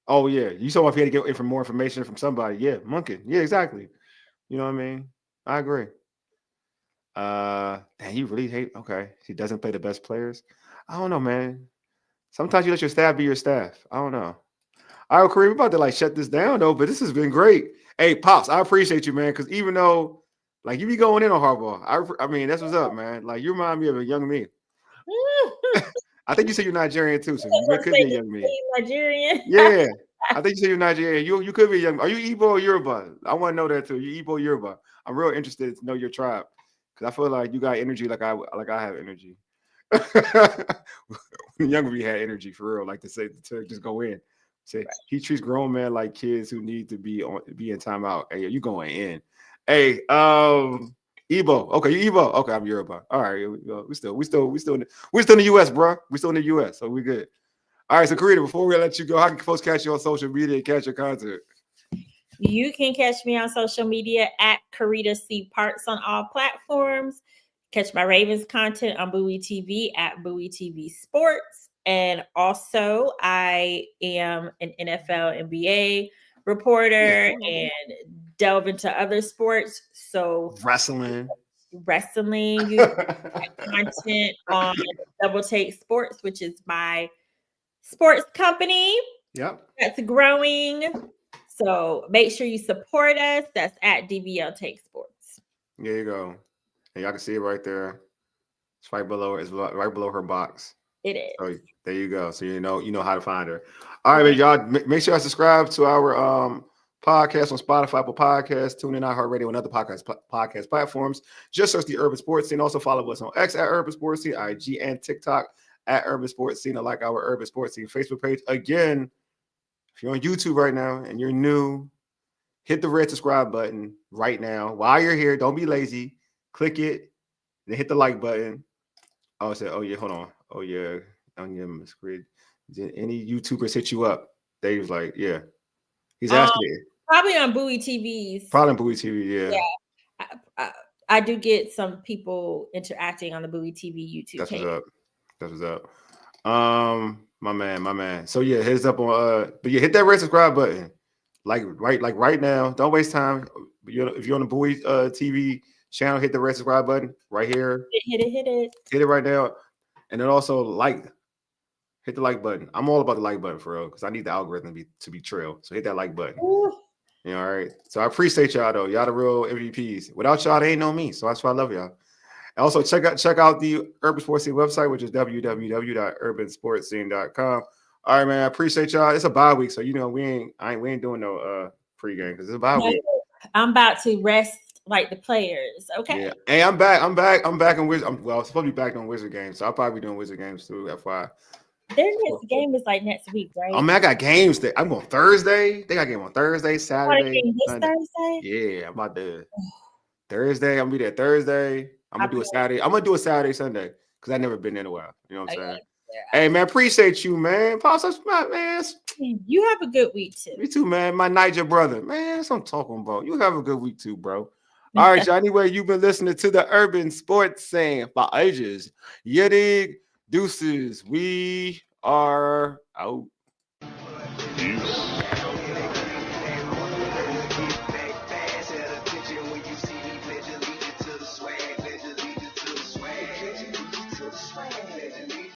oh yeah, you saw if he had to get more information from somebody. Yeah, Monken. Yeah, exactly. You know what I mean? I agree. He really hate. Okay, he doesn't play the best players. I don't know, man. Sometimes you let your staff be your staff. I don't know. All right, Kareem, we're about to like shut this down though, but this has been great. Hey, Pops, I appreciate you, man, because even though like you be going in on Harbaugh, I mean that's what's up, man. Like you remind me of a young me. I think you said you're Nigerian too, so you could be a young me. Nigerian. Yeah, I think you said you're Nigerian. You could be young. Are you Igbo or Yoruba? I want to know that too. You Igbo or Yoruba? I'm real interested to know your tribe because I feel like you got energy like I have energy. Young me had energy for real, like to just go in. Say he treats grown men like kids who need to be in timeout. Hey, you going in? Hey, Igbo. Okay, you Igbo. Okay, I'm Yoruba. All right, we still in the U.S., bro. We still in the U.S., so we good. All right, so Carita, before we let you go, how can folks catch you on social media and catch your content? You can catch me on social media at Carita C. Parks on all platforms. Catch my Ravens content on Bowie TV at Bowie TV Sports. And also, I am an NFL, NBA reporter and delve into other sports. So wrestling. You content on Double Take Sports, which is my sports company. Yep. That's growing. So make sure you support us. That's at DBL Take Sports. There you go. And y'all can see it right there. It's right below. It's right below her box. It is. So there you go. So you know how to find her. All right, y'all. Make sure I subscribe to our podcast on Spotify, Apple Podcasts, TuneIn, iHeartRadio, and other podcast platforms. Just search the Urban Sports Scene. Also follow us on X at Urban Sports Scene, IG and TikTok at Urban Sports Scene. I like our Urban Sports Scene Facebook page. Again, if you're on YouTube right now and you're new, hit the red subscribe button right now. While you're here, don't be lazy. Click it, then hit the like button. I would say, oh yeah, hold on. Oh yeah, on your screen. Did any YouTubers hit you up? Dave's like, yeah. He's asking it. Probably on Bowie TVs. Probably on Bowie TV, yeah. Yeah. I do get some people interacting on the Bowie TV YouTube page. That's what's up. My man. So yeah, heads up on but yeah, hit that red subscribe button. Like right now. Don't waste time. If you're on the Bowie TV channel, hit the red subscribe button right here. Hit it. Hit it right now. And then also hit the like button. I'm all about the like button for real because I need the algorithm to be trail. So hit that like button. Ooh. You know, all right. So I appreciate y'all though. Y'all the real MVPs. Without y'all, they ain't no me. So that's why I love y'all. And also check out the Urban Sports Scene website, which is www.urbansportscene.com. All right, man. I appreciate y'all. It's a bye week, so you know we ain't doing no pregame because it's a bye week. I'm about to rest like the players. Okay. Yeah. Hey, I'm back in Wizard. I'm supposed to be back on Wizard games, so I'll probably be doing Wizard games too. FYI. Their next game is like next week, right? Oh man, I got games that I'm going Thursday. They got a game on Thursday, Saturday. This Thursday? Yeah, I'm about to. Thursday. I'm gonna be there Thursday. I'm gonna do a Saturday. I'm gonna do a Saturday, Sunday because I've never been there in a while. You know what I'm saying? Hey man, appreciate you, man. Pops, man. You have a good week too. Me too, man. My Niger brother, man. That's what I'm talking about. You have a good week too, bro. All right, y'all. Anyway, you've been listening to the Urban Sports Scene by ages. You dig? Deuces. We are out. Peace.